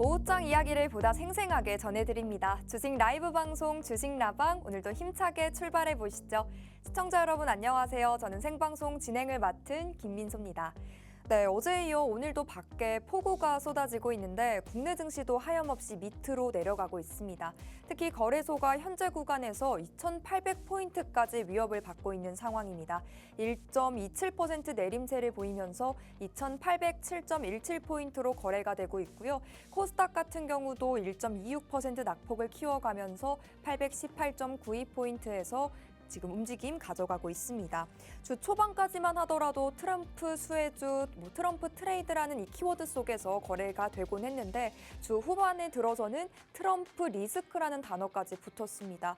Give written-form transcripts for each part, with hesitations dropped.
오후장 이야기를 보다 생생하게 전해드립니다. 주식 라이브 방송 주식라방 오늘도 힘차게 출발해 보시죠. 시청자 여러분 안녕하세요. 저는 생방송 진행을 맡은 김민소입니다. 네, 어제에 이어 오늘도 밖에 폭우가 쏟아지고 있는데 국내 증시도 하염없이 밑으로 내려가고 있습니다. 특히 거래소가 현재 구간에서 2,800포인트까지 위협을 받고 있는 상황입니다. 1.27% 내림세를 보이면서 2,807.17포인트로 거래가 되고 있고요. 코스닥 같은 경우도 1.26% 낙폭을 키워가면서 818.92포인트에서 지금 움직임 가져가고 있습니다. 주 초반까지만 하더라도 트럼프 수혜주, 트럼프 트레이드라는 이 키워드 속에서 거래가 되곤 했는데 주 후반에 들어서는 트럼프 리스크라는 단어까지 붙었습니다.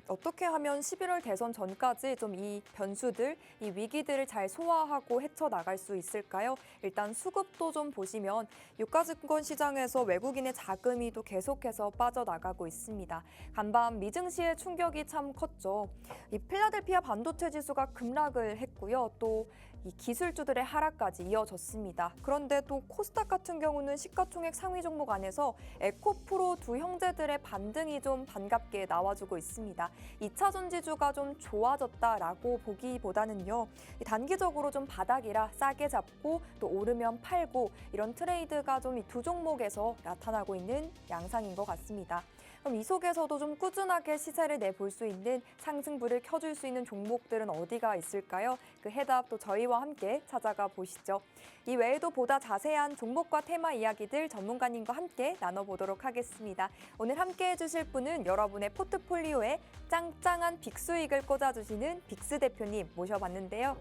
어떻게 하면 11월 대선 전까지 좀 이 변수들, 이 위기들을 잘 소화하고 헤쳐나갈 수 있을까요? 일단 수급도 좀 보시면 유가증권 시장에서 외국인의 자금이 또 계속해서 빠져나가고 있습니다. 간밤 미증시의 충격이 참 컸죠. 이 필라델피아 반도체 지수가 급락을 했고요. 또 이 기술주들의 하락까지 이어졌습니다. 그런데 또 코스닥 같은 경우는 시가총액 상위 종목 안에서 에코프로 두 형제들의 반등이 좀 반갑게 나와주고 있습니다. 2차 전지주가 좀 좋아졌다라고 보기보다는요. 단기적으로 좀 바닥이라 싸게 잡고 또 오르면 팔고 이런 트레이드가 좀 이 두 종목에서 나타나고 있는 양상인 것 같습니다. 그럼 이 속에서도 좀 꾸준하게 시세를 내볼 수 있는 상승불을 켜줄 수 있는 종목들은 어디가 있을까요? 그 해답 또 저희와 함께 찾아가 보시죠. 이 외에도 보다 자세한 종목과 테마 이야기들 전문가님과 함께 나눠보도록 하겠습니다. 오늘 함께 해주실 분은 여러분의 포트폴리오에 짱짱한 빅수익을 꽂아주시는 빅스 대표님 모셔봤는데요.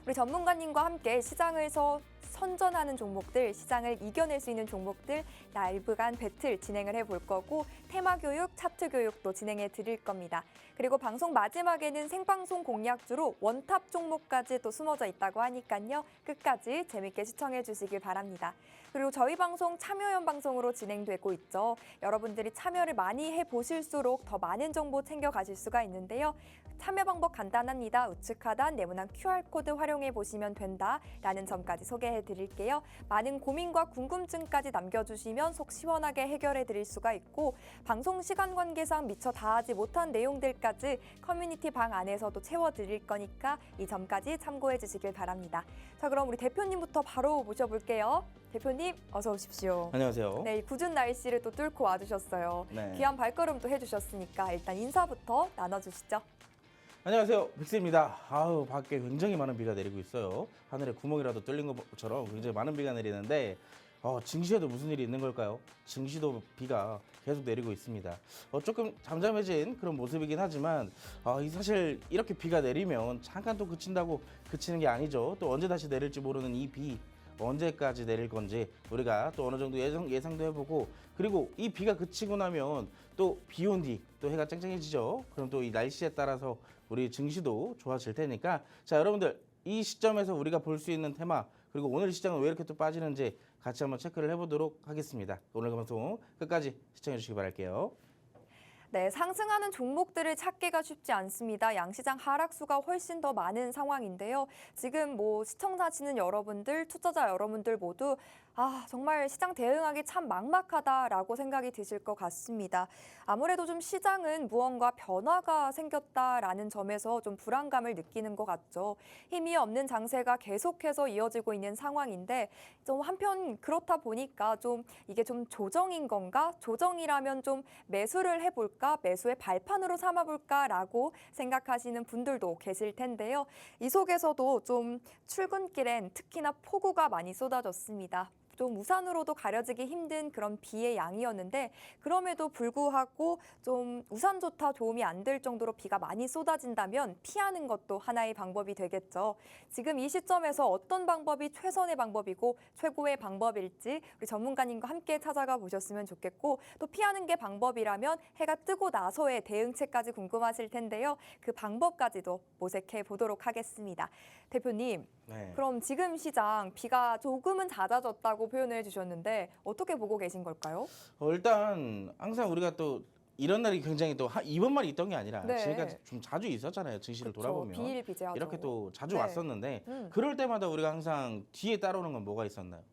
우리 전문가님과 함께 시장에서 선전하는 종목들, 시장을 이겨낼 수 있는 종목들 라이브 간 배틀 진행을 해볼 거고 테마 교육, 차트 교육도 진행해 드릴 겁니다. 그리고 방송 마지막에는 생방송 공략주로 원탑 종목까지 또 숨어져 있다고 하니까요. 끝까지 재밌게 시청해 주시길 바랍니다. 그리고 저희 방송 참여형 방송으로 진행되고 있죠. 여러분들이 참여를 많이 해보실수록 더 많은 정보 챙겨가실 수가 있는데요. 참여 방법 간단합니다. 우측 하단 네모난 QR코드 활용해 보시면 된다라는 점까지 소개해 드릴게요. 많은 고민과 궁금증까지 남겨주시면 속 시원하게 해결해 드릴 수가 있고 방송 시간 관계상 미처 다하지 못한 내용들까지 커뮤니티 방 안에서도 채워드릴 거니까 이 점까지 참고해 주시길 바랍니다. 자, 그럼 우리 대표님부터 바로 모셔볼게요. 대표님 어서 오십시오. 안녕하세요. 네, 궂은 날씨를 또 뚫고 와주셨어요. 네. 귀한 발걸음도 해주셨으니까 일단 인사부터 나눠주시죠. 안녕하세요. 빅스입니다. 아우, 밖에 굉장히 많은 비가 내리고 있어요. 하늘에 구멍이라도 뚫린 것처럼 굉장히 많은 비가 내리는데 증시에도 무슨 일이 있는 걸까요? 증시도 비가 계속 내리고 있습니다. 조금 잠잠해진 그런 모습이긴 하지만 사실 이렇게 비가 내리면 잠깐 또 그친다고 그치는 게 아니죠. 또 언제 다시 내릴지 모르는 이 비. 언제까지 내릴 건지 우리가 또 어느 정도 예상도 해보고 그리고 이 비가 그치고 나면 또 비 온 뒤 또 해가 쨍쨍해지죠. 그럼 또 이 날씨에 따라서 우리 증시도 좋아질 테니까 자, 여러분들 이 시점에서 우리가 볼 수 있는 테마 그리고 오늘 시장은 왜 이렇게 또 빠지는지 같이 한번 체크를 해보도록 하겠습니다. 오늘 방송 끝까지 시청해 주시기 바랄게요. 네, 상승하는 종목들을 찾기가 쉽지 않습니다. 양시장 하락수가 훨씬 더 많은 상황인데요. 지금 시청자시는 여러분들, 투자자 여러분들 모두 정말 시장 대응하기 참 막막하다라고 생각이 드실 것 같습니다. 아무래도 좀 시장은 무언가 변화가 생겼다라는 점에서 좀 불안감을 느끼는 것 같죠. 힘이 없는 장세가 계속해서 이어지고 있는 상황인데 좀 한편 그렇다 보니까 좀 이게 좀 조정인 건가? 조정이라면 좀 매수를 해볼까? 매수의 발판으로 삼아볼까라고 생각하시는 분들도 계실 텐데요. 이 속에서도 좀 출근길엔 특히나 폭우가 많이 쏟아졌습니다. 좀 우산으로도 가려지기 힘든 그런 비의 양이었는데 그럼에도 불구하고 좀 우산조차 도움이 안 될 정도로 비가 많이 쏟아진다면 피하는 것도 하나의 방법이 되겠죠. 지금 이 시점에서 어떤 방법이 최선의 방법이고 최고의 방법일지 우리 전문가님과 함께 찾아가 보셨으면 좋겠고 또 피하는 게 방법이라면 해가 뜨고 나서의 대응책까지 궁금하실 텐데요. 그 방법까지도 모색해 보도록 하겠습니다. 대표님, 네. 그럼 지금 시장 비가 조금은 잦아졌다고 표현을 해주셨는데 어떻게 보고 계신 걸까요? 일단 항상 우리가 또 이런 날이 굉장히 또 이번만 있던 게 아니라 네. 지금까지 좀 자주 있었잖아요. 증시를 그쵸, 돌아보면 비일비재하죠. 이렇게 또 자주 네. 왔었는데 그럴 때마다 우리가 항상 뒤에 따라오는 건 뭐가 있었나요?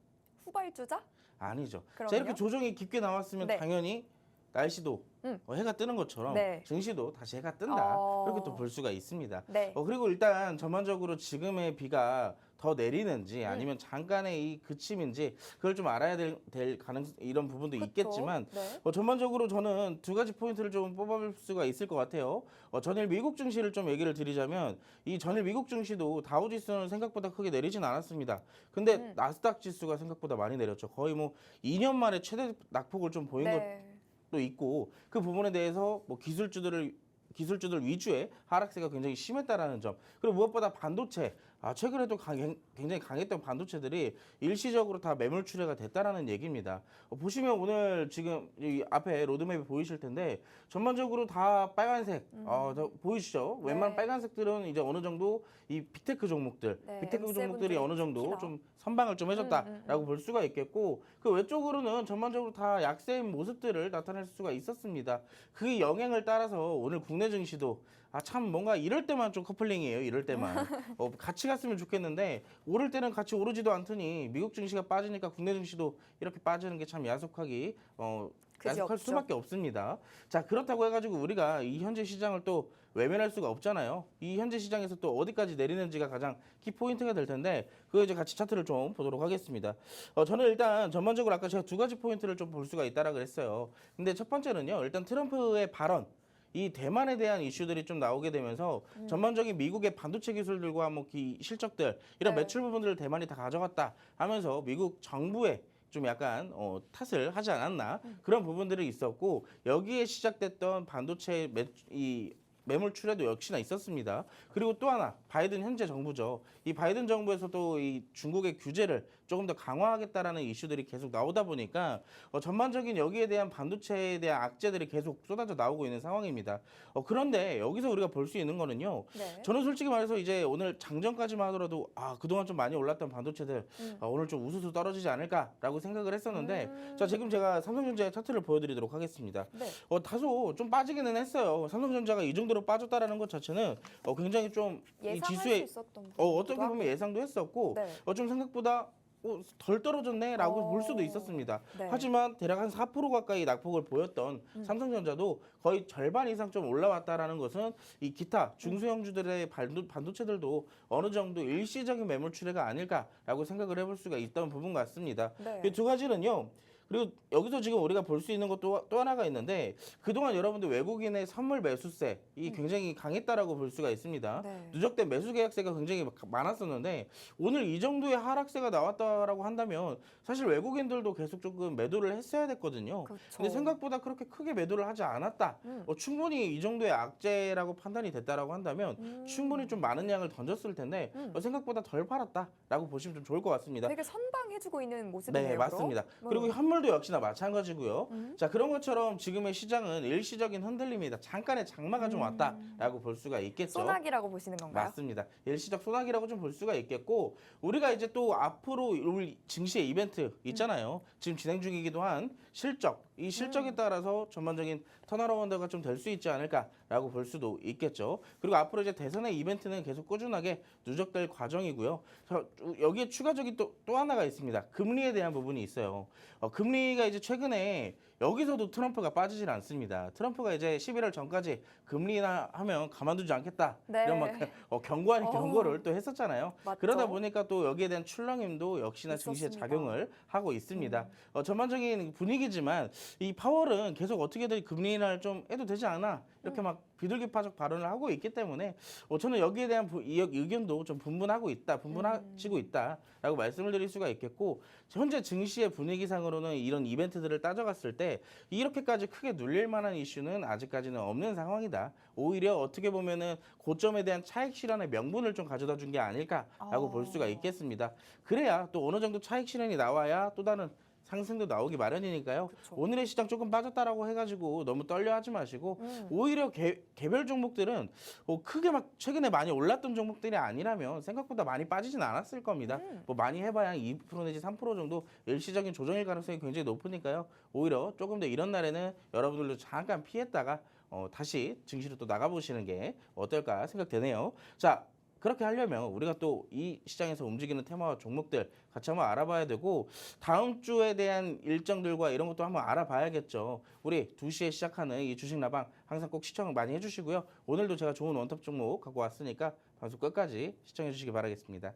후발주자? 아니죠. 자, 그럼요. 이렇게 조정이 깊게 나왔으면 네. 당연히 날씨도 해가 뜨는 것처럼 네. 증시도 다시 해가 뜬다. 어. 이렇게 또 볼 수가 있습니다. 네. 그리고 일단 전반적으로 지금의 비가 더 내리는지 아니면 잠깐의 이 그침인지 그걸 좀 알아야 될 가능성 이런 부분도 그쵸? 있겠지만 네. 전반적으로 저는 두 가지 포인트를 좀 뽑아볼 수가 있을 것 같아요. 전일 미국 증시를 좀 얘기를 드리자면 이 전일 미국 증시도 다우지수는 생각보다 크게 내리진 않았습니다. 근데 나스닥 지수가 생각보다 많이 내렸죠. 거의 뭐 2년 만에 최대 낙폭을 좀 보인 네. 것도 있고 그 부분에 대해서 뭐 기술주들 위주의 하락세가 굉장히 심했다라는 점. 그리고 무엇보다 반도체. 최근에도 굉장히 강했던 반도체들이 일시적으로 다 매물 출회가 됐다라는 얘기입니다. 보시면 오늘 지금 이 앞에 로드맵이 보이실 텐데 전반적으로 다 빨간색 보이시죠? 웬만한 네. 빨간색들은 이제 어느 정도 이 빅테크 종목들, 네, 빅테크 M7 종목들이 어느 정도 특히나. 좀 선방을 좀 해줬다라고 볼 수가 있겠고 그 외쪽으로는 전반적으로 다 약세인 모습들을 나타낼 수가 있었습니다. 그 영향을 따라서 오늘 국내 증시도 참 뭔가 이럴 때만 좀 커플링이에요. 이럴 때만 같이 갔으면 좋겠는데 오를 때는 같이 오르지도 않더니 미국 증시가 빠지니까 국내 증시도 이렇게 빠지는 게 참 야속할 없죠. 수밖에 없습니다. 자, 그렇다고 해가지고 우리가 이 현재 시장을 또 외면할 수가 없잖아요. 이 현재 시장에서 또 어디까지 내리는지가 가장 키 포인트가 될 텐데 그거 이제 같이 차트를 좀 보도록 하겠습니다. 저는 일단 전반적으로 아까 제가 두 가지 포인트를 좀 볼 수가 있다라고 그랬어요. 근데 첫 번째는요. 일단 트럼프의 발언. 이 대만에 대한 이슈들이 좀 나오게 되면서 전반적인 미국의 반도체 기술들과 뭐 실적들 이런 네. 매출 부분들을 대만이 다 가져갔다 하면서 미국 정부에 좀 약간 탓을 하지 않았나 그런 부분들이 있었고 여기에 시작됐던 반도체 매물 출회도 역시나 있었습니다. 그리고 또 하나 바이든 현재 정부죠. 이 바이든 정부에서도 이 중국의 규제를 조금 더 강화하겠다라는 이슈들이 계속 나오다 보니까 전반적인 여기에 대한 반도체에 대한 악재들이 계속 쏟아져 나오고 있는 상황입니다. 그런데 여기서 우리가 볼 수 있는 거는요. 네. 저는 솔직히 말해서 이제 오늘 장전까지만 하더라도 그동안 좀 많이 올랐던 반도체들 오늘 좀 우수수 떨어지지 않을까라고 생각을 했었는데 자, 지금 제가 삼성전자의 차트를 보여드리도록 하겠습니다. 네. 다소 좀 빠지기는 했어요. 삼성전자가 이 정도로 빠졌다라는 것 자체는 굉장히 좀 이 예상할 지수에 수 있었던 어떻게 보면 예상도 했었고 네. 좀 생각보다 덜 떨어졌네라고 볼 수도 있었습니다. 네. 하지만 대략 한 4% 가까이 낙폭을 보였던 삼성전자도 거의 절반 이상 좀 올라왔다라는 것은 이 기타 중소형주들의 반도체들도 어느 정도 일시적인 매물 출회가 아닐까라고 생각을 해볼 수가 있던 부분 같습니다. 네. 이 두 가지는요. 그리고 여기서 지금 우리가 볼 수 있는 것도 또 하나가 있는데 그동안 여러분들 외국인의 선물 매수세 이 굉장히 강했다라고 볼 수가 있습니다. 네. 누적된 매수 계약세가 굉장히 많았었는데 오늘 이 정도의 하락세가 나왔다라고 한다면 사실 외국인들도 계속 조금 매도를 했어야 됐거든요. 그렇죠. 근데 생각보다 그렇게 크게 매도를 하지 않았다. 충분히 이 정도의 악재라고 판단이 됐다라고 한다면 충분히 좀 많은 양을 던졌을 텐데 생각보다 덜 팔았다라고 보시면 좀 좋을 것 같습니다. 되게 선방해주고 있는 모습이네요. 네, 맞습니다. 그리고 현물도 역시나 마찬가지고요. 자, 그런 것처럼 지금의 시장은 일시적인 흔들림이다. 잠깐의 장마가 좀 왔다라고 볼 수가 있겠죠. 소나기라고 보시는 건가요? 맞습니다. 일시적 소나기라고 좀 볼 수가 있겠고 우리가 이제 또 앞으로 올 증시의 이벤트 있잖아요. 지금 진행 중이기도 한 실적. 이 실적에 따라서 전반적인 턴어라운드가 좀 될 수 있지 않을까라고 볼 수도 있겠죠. 그리고 앞으로 이제 대선의 이벤트는 계속 꾸준하게 누적될 과정이고요. 여기에 추가적인 또 하나가 있습니다. 금리에 대한 부분이 있어요. 금리가 이제 최근에 여기서도 트럼프가 빠지질 않습니다. 트럼프가 이제 11월 전까지 금리나 하면 가만두지 않겠다. 네. 이런 막 경고 아닌 경고를 또 했었잖아요. 맞죠. 그러다 보니까 또 여기에 대한 출렁임도 역시나 증시에 있었습니다. 작용을 하고 있습니다. 전반적인 분위기지만 이 파월은 계속 어떻게든 금리 인하를 좀 해도 되지 않아 이렇게 막 비둘기파적 발언을 하고 있기 때문에 저는 여기에 대한 의견도 좀 분분하지고 있다라고 말씀을 드릴 수가 있겠고 현재 증시의 분위기상으로는 이런 이벤트들을 따져갔을 때 이렇게까지 크게 눌릴 만한 이슈는 아직까지는 없는 상황이다. 오히려 어떻게 보면은 고점에 대한 차익 실현의 명분을 좀 가져다 준 게 아닐까라고 볼 수가 있겠습니다. 그래야 또 어느 정도 차익 실현이 나와야 또 다른 상승도 나오기 마련이니까요. 그쵸. 오늘의 시장 조금 빠졌다라고 해가지고 너무 떨려하지 마시고 오히려 개별 종목들은 크게 막 최근에 많이 올랐던 종목들이 아니라면 생각보다 많이 빠지진 않았을 겁니다. 뭐 많이 해봐야 2% 내지 3% 정도 일시적인 조정일 가능성이 굉장히 높으니까요. 오히려 조금 더 이런 날에는 여러분들도 잠깐 피했다가 다시 증시로 또 나가보시는 게 어떨까 생각되네요. 자. 그렇게 하려면 우리가 또 이 시장에서 움직이는 테마와 종목들 같이 한번 알아봐야 되고 다음 주에 대한 일정들과 이런 것도 한번 알아봐야겠죠. 우리 2시에 시작하는 이 주식 라방 항상 꼭 시청을 많이 해주시고요. 오늘도 제가 좋은 원탑 종목 갖고 왔으니까 방송 끝까지 시청해 주시기 바라겠습니다.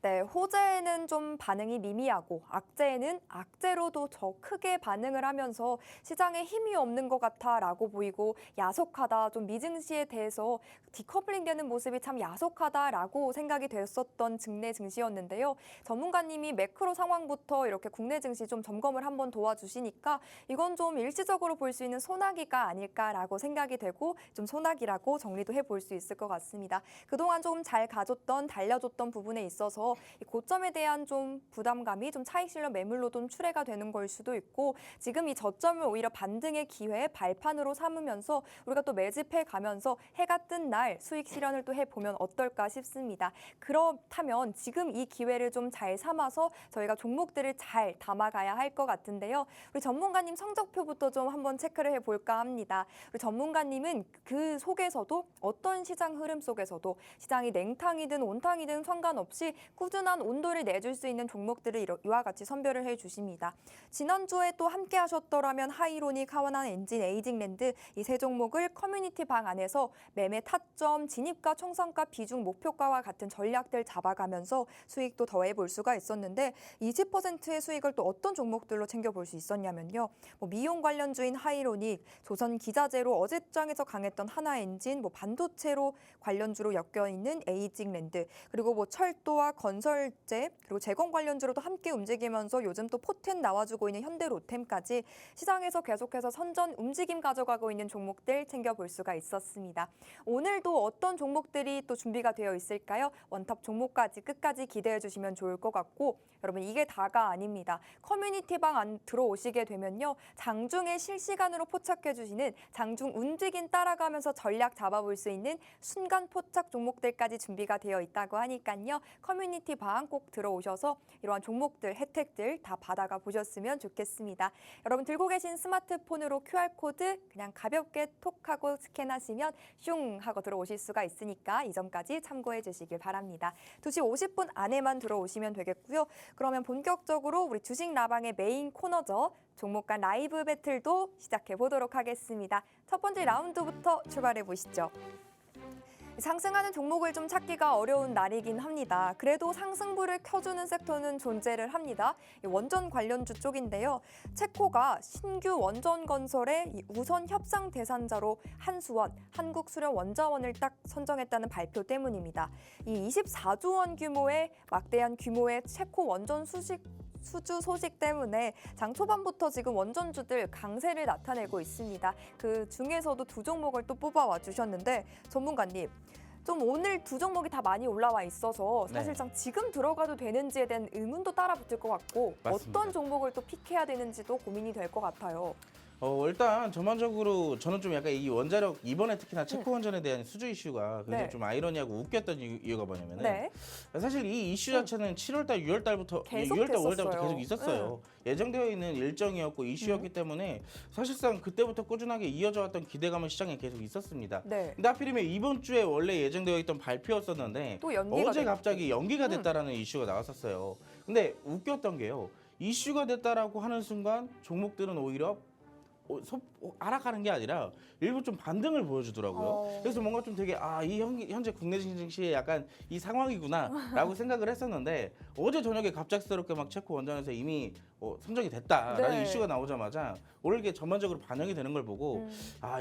네, 호재에는 좀 반응이 미미하고 악재에는 악재로도 더 크게 반응을 하면서 시장에 힘이 없는 것 같아라고 보이고 야속하다, 좀 미증시에 대해서 디커플링 되는 모습이 참 야속하다라고 생각이 됐었던 국내 증시였는데요. 전문가님이 매크로 상황부터 이렇게 국내 증시 좀 점검을 한번 도와주시니까 이건 좀 일시적으로 볼 수 있는 소나기가 아닐까라고 생각이 되고 좀 소나기라고 정리도 해볼 수 있을 것 같습니다. 그동안 좀 잘 가줬던, 달려줬던 부분에 있어서 이 고점에 대한 좀 부담감이 좀 차익 실현 매물로 좀 출회가 되는 걸 수도 있고 지금 이 저점을 오히려 반등의 기회, 발판으로 삼으면서 우리가 또 매집해 가면서 해가 뜬 날 수익 실현을 또 해보면 어떨까 싶습니다. 그렇다면 지금 이 기회를 좀 잘 삼아서 저희가 종목들을 잘 담아가야 할 것 같은데요. 우리 전문가님 성적표부터 좀 한번 체크를 해볼까 합니다. 우리 전문가님은 그 속에서도 어떤 시장 흐름 속에서도 시장이 냉탕이든 온탕이든 상관없이 꾸준한 온도를 내줄 수 있는 종목들을 이와 같이 선별을 해주십니다. 지난주에 또 함께 하셨더라면 하이로닉, 하원한 엔진, 에이징랜드 이 세 종목을 커뮤니티 방 안에서 매매 타점, 진입가, 청산가, 비중, 목표가와 같은 전략들 잡아가면서 수익도 더해볼 수가 있었는데 20%의 수익을 또 어떤 종목들로 챙겨볼 수 있었냐면요. 미용 관련주인 하이로닉, 조선 기자재로 어제장에서 강했던 하나엔진, 반도체로 관련주로 엮여있는 에이징랜드, 그리고 철도와 건설재, 그리고 재건 관련주로도 함께 움직이면서 요즘 또 포텐 나와주고 있는 현대로템까지 시장에서 계속해서 선전 움직임 가져가고 있는 종목들 챙겨볼 수가 있었습니다. 오늘도 어떤 종목들이 또 준비가 되어 있을까요? 원탑 종목까지 끝까지 기대해 주시면 좋을 것 같고 여러분 이게 다가 아닙니다. 커뮤니티 방 안 들어오시게 되면요. 장중에 실시간으로 포착해 주시는 장중 움직임 따라가면서 전략 잡아볼 수 있는 순간 포착 종목들까지 준비가 되어 있다고 하니까요. 커뮤니티 방 꼭 들어오셔서 이러한 종목들, 혜택들 다 받아가 보셨으면 좋겠습니다. 여러분 들고 계신 스마트폰으로 QR코드 그냥 가볍게 톡하고 스캔하시면 슝 하고 들어오실 수가 있으니까 이 점까지 참고해 주시길 바랍니다. 2시 50분 안에만 들어오시면 되겠고요. 그러면 본격적으로 우리 주식 라방의 메인 코너죠. 종목 간 라이브 배틀도 시작해 보도록 하겠습니다. 첫 번째 라운드부터 출발해 보시죠. 상승하는 종목을 좀 찾기가 어려운 날이긴 합니다. 그래도 상승불을 켜주는 섹터는 존재를 합니다. 원전 관련주 쪽인데요. 체코가 신규 원전 건설의 우선 협상 대상자로 한수원, 한국수력원자원을 딱 선정했다는 발표 때문입니다. 이 24조 원 규모의 막대한 규모의 체코 원전 수주 소식 때문에 장 초반부터 지금 원전주들 강세를 나타내고 있습니다. 그 중에서도 두 종목을 또 뽑아와 주셨는데 전문가님, 좀 오늘 두 종목이 다 많이 올라와 있어서 사실상 지금 들어가도 되는지에 대한 의문도 따라 붙을 것 같고 맞습니다. 어떤 종목을 또 픽해야 되는지도 고민이 될 것 같아요. 일단 전반적으로 저는 좀 약간 이 원자력 이번에 특히나 체코 원전에 대한 수주 이슈가 굉장히 네. 좀 아이러니하고 웃겼던 이유가 뭐냐면은 네. 사실 이 이슈 자체는 7월달, 6월달부터 계속 6월달, 됐었어요. 5월달부터 계속 있었어요. 예정되어 있는 일정이었고 이슈였기 때문에 사실상 그때부터 꾸준하게 이어져 왔던 기대감은 시장에 계속 있었습니다. 네. 근데 하필이면 이번 주에 원래 예정되어 있던 발표였었는데 또 연기가 어제 됐고. 갑자기 연기가 됐다라는 이슈가 나왔었어요. 근데 웃겼던 게요. 이슈가 됐다라고 하는 순간 종목들은 오히려 하락하는 게 아니라 일부 좀 반등을 보여주더라고요. 그래서 뭔가 좀 되게 이 현재 국내 증시의 약간 이 상황이구나라고 생각을 했었는데 어제 저녁에 갑작스럽게 막 체코 원전에서 이미 선정이 됐다라는 네. 이슈가 나오자마자 오늘 이게 전반적으로 반영이 되는 걸 보고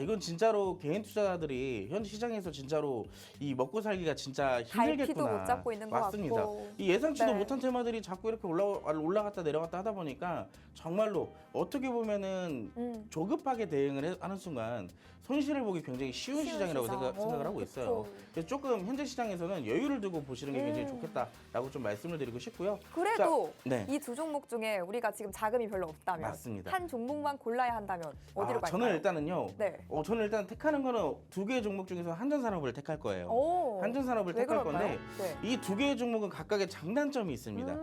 이건 진짜로 개인 투자자들이 현재 시장에서 진짜로 이 먹고 살기가 진짜 힘들겠구나. 갈피도 못 잡고 있는 것 맞습니다. 같고. 이 예상치도 네. 못한 테마들이 자꾸 이렇게 올라갔다 내려갔다 하다 보니까 정말로 어떻게 보면은 조급하게 대응을 하는 순간 손실을 보기 굉장히 쉬운 시장이라고 생각을 하고 있어요. 그래서 조금 현재 시장에서는 여유를 두고 보시는 게 굉장히 좋겠다라고 좀 말씀을 드리고 싶고요. 그래도 네. 이 두 종목 중에 우리가 지금 자금이 별로 없다면 맞습니다. 한 종목만 골라야 한다면 어디로 갈까요? 저는 일단은요. 네. 저는 일단 택하는 거는 두 개의 종목 중에서 한전산업을 택할 거예요. 오, 한전산업을 왜 택할 그럴까요? 건데 네. 이 두 개의 종목은 각각의 장단점이 있습니다.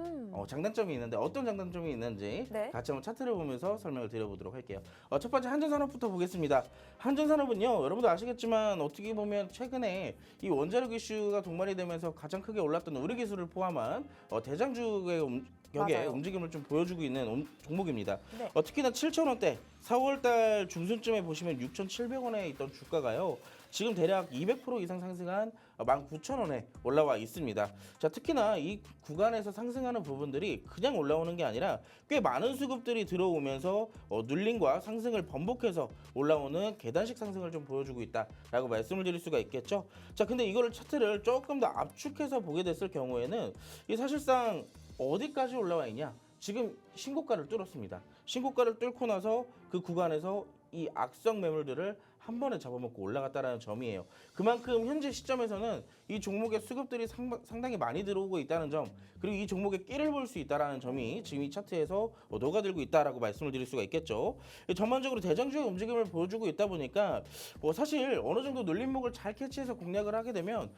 장단점이 있는데 어떤 장단점이 있는지 네. 같이 한번 차트를 보면서 설명을 드려보도록 할게요. 첫 번째 한전산업부터 보겠습니다. 한전산업은요, 여러분도 아시겠지만 어떻게 보면 최근에 이 원자력 이슈가 동반이 되면서 가장 크게 올랐던 우리기술을 포함한 대장주의 격의 맞아요. 움직임을 좀 보여주고 있는 종목입니다. 네. 특히나 7,000원대 4월달 중순쯤에 보시면 6,700원에 있던 주가가요. 지금 대략 200% 이상 상승한 19,000원에 올라와 있습니다. 자, 특히나 이 구간에서 상승하는 부분들이 그냥 올라오는 게 아니라 꽤 많은 수급들이 들어오면서 눌림과 상승을 번복해서 올라오는 계단식 상승을 좀 보여주고 있다라고 말씀을 드릴 수가 있겠죠. 자, 근데 이거를 차트를 조금 더 압축해서 보게 됐을 경우에는 이 사실상 어디까지 올라와 있냐? 지금 신고가를 뚫었습니다. 신고가를 뚫고 나서 그 구간에서 이 악성 매물들을 한 번에 잡아먹고 올라갔다는 점이에요. 그만큼 현재 시점에서는 이 종목의 수급들이 상당히 많이 들어오고 있다는 점, 그리고 이 종목의 끼를 볼 수 있다는 점이 지금 이 차트에서 녹아들고 있다라고 말씀을 드릴 수가 있겠죠. 전반적으로 대장주의 움직임을 보여주고 있다 보니까 사실 어느 정도 눌림목을 잘 캐치해서 공략을 하게 되면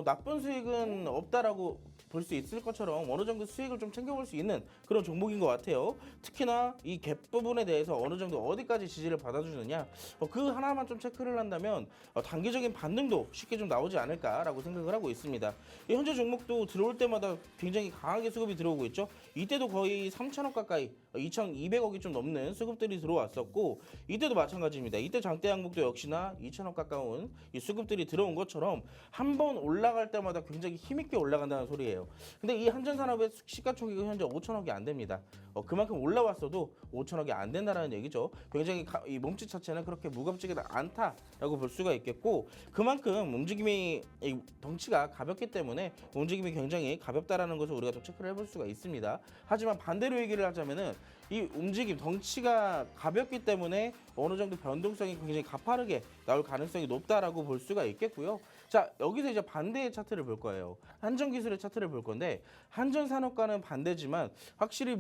나쁜 수익은 없다라고 볼 수 있을 것처럼 어느 정도 수익을 좀 챙겨볼 수 있는 그런 종목인 것 같아요. 특히나 이 갭 부분에 대해서 어느 정도 어디까지 지지를 받아주느냐, 그 하나만 좀 체크를 한다면 단기적인 반등도 쉽게 좀 나오지 않을까라고 생각을 하고 있습니다. 현재 종목도 들어올 때마다 굉장히 강하게 수급이 들어오고 있죠. 이때도 거의 3,000억 가까이 2,200억이 좀 넘는 수급들이 들어왔었고, 이때도 마찬가지입니다. 이때 장대 항목도 역시나 2,000억 가까운 이 수급들이 들어온 것처럼 한 번 올라갈 때마다 굉장히 힘있게 올라간다는 소리예요. 근데 이 한전산업의 시가총액은 현재 5,000억이 안 됩니다. 그만큼 올라왔어도 5,000억이 안 된다는 얘기죠. 굉장히 이 몸짓 자체는 그렇게 무겁지가 않다라고 볼 수가 있겠고, 그만큼 움직임이 이 덩치가 가볍기 때문에 움직임이 굉장히 가볍다라는 것을 우리가 또 체크를 해볼 수가 있습니다. 하지만 반대로 얘기를 하자면은 이 움직임 덩치가 가볍기 때문에 어느 정도 변동성이 굉장히 가파르게 나올 가능성이 높다라고 볼 수가 있겠고요. 자, 여기서 이제 반대의 차트를 볼 거예요. 한전기술의 차트를 볼 건데, 한전산업과는 반대지만 확실히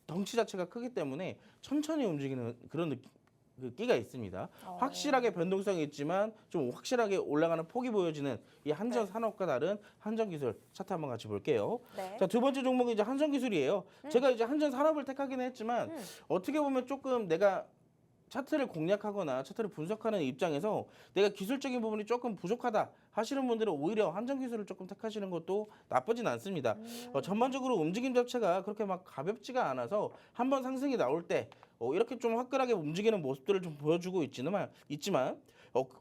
덩치 자체가 크기 때문에 천천히 움직이는 그런 그 끼가 있습니다. 확실하게 변동성이 있지만 좀 확실하게 올라가는 폭이 보여지는 이 한전산업과 다른 한전기술 차트 한번 같이 볼게요. 네. 자, 두 번째 종목이 이제 한전기술이에요. 제가 이제 한전산업을 택하기는 했지만 어떻게 보면 조금 내가 차트를 공략하거나 차트를 분석하는 입장에서 내가 기술적인 부분이 조금 부족하다 하시는 분들은 오히려 한전기술을 조금 택하시는 것도 나쁘진 않습니다. 전반적으로 움직임 자체가 그렇게 막 가볍지가 않아서 한번 상승이 나올 때 이렇게 좀 화끈하게 움직이는 모습들을 좀 보여주고 있지만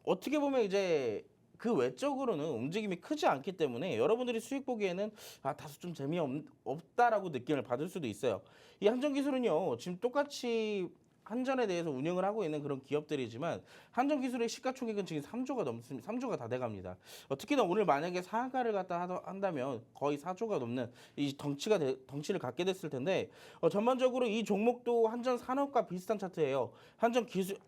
어떻게 보면 이제 그 외적으로는 움직임이 크지 않기 때문에 여러분들이 수익 보기에는 다소 좀 재미없다라고 느낌을 받을 수도 있어요. 이 한전기술은요, 지금 똑같이 한전에 대해서 운영을 하고 있는 그런 기업들이지만 한전기술의 시가총액은 지금 3조가 넘습니다. 3조가 다 돼갑니다. 특히나 오늘 만약에 상한가를 갖다 한다면 거의 4조가 넘는 이 덩치를 갖게 됐을 텐데, 전반적으로 이 종목도 한전산업과 비슷한 차트예요.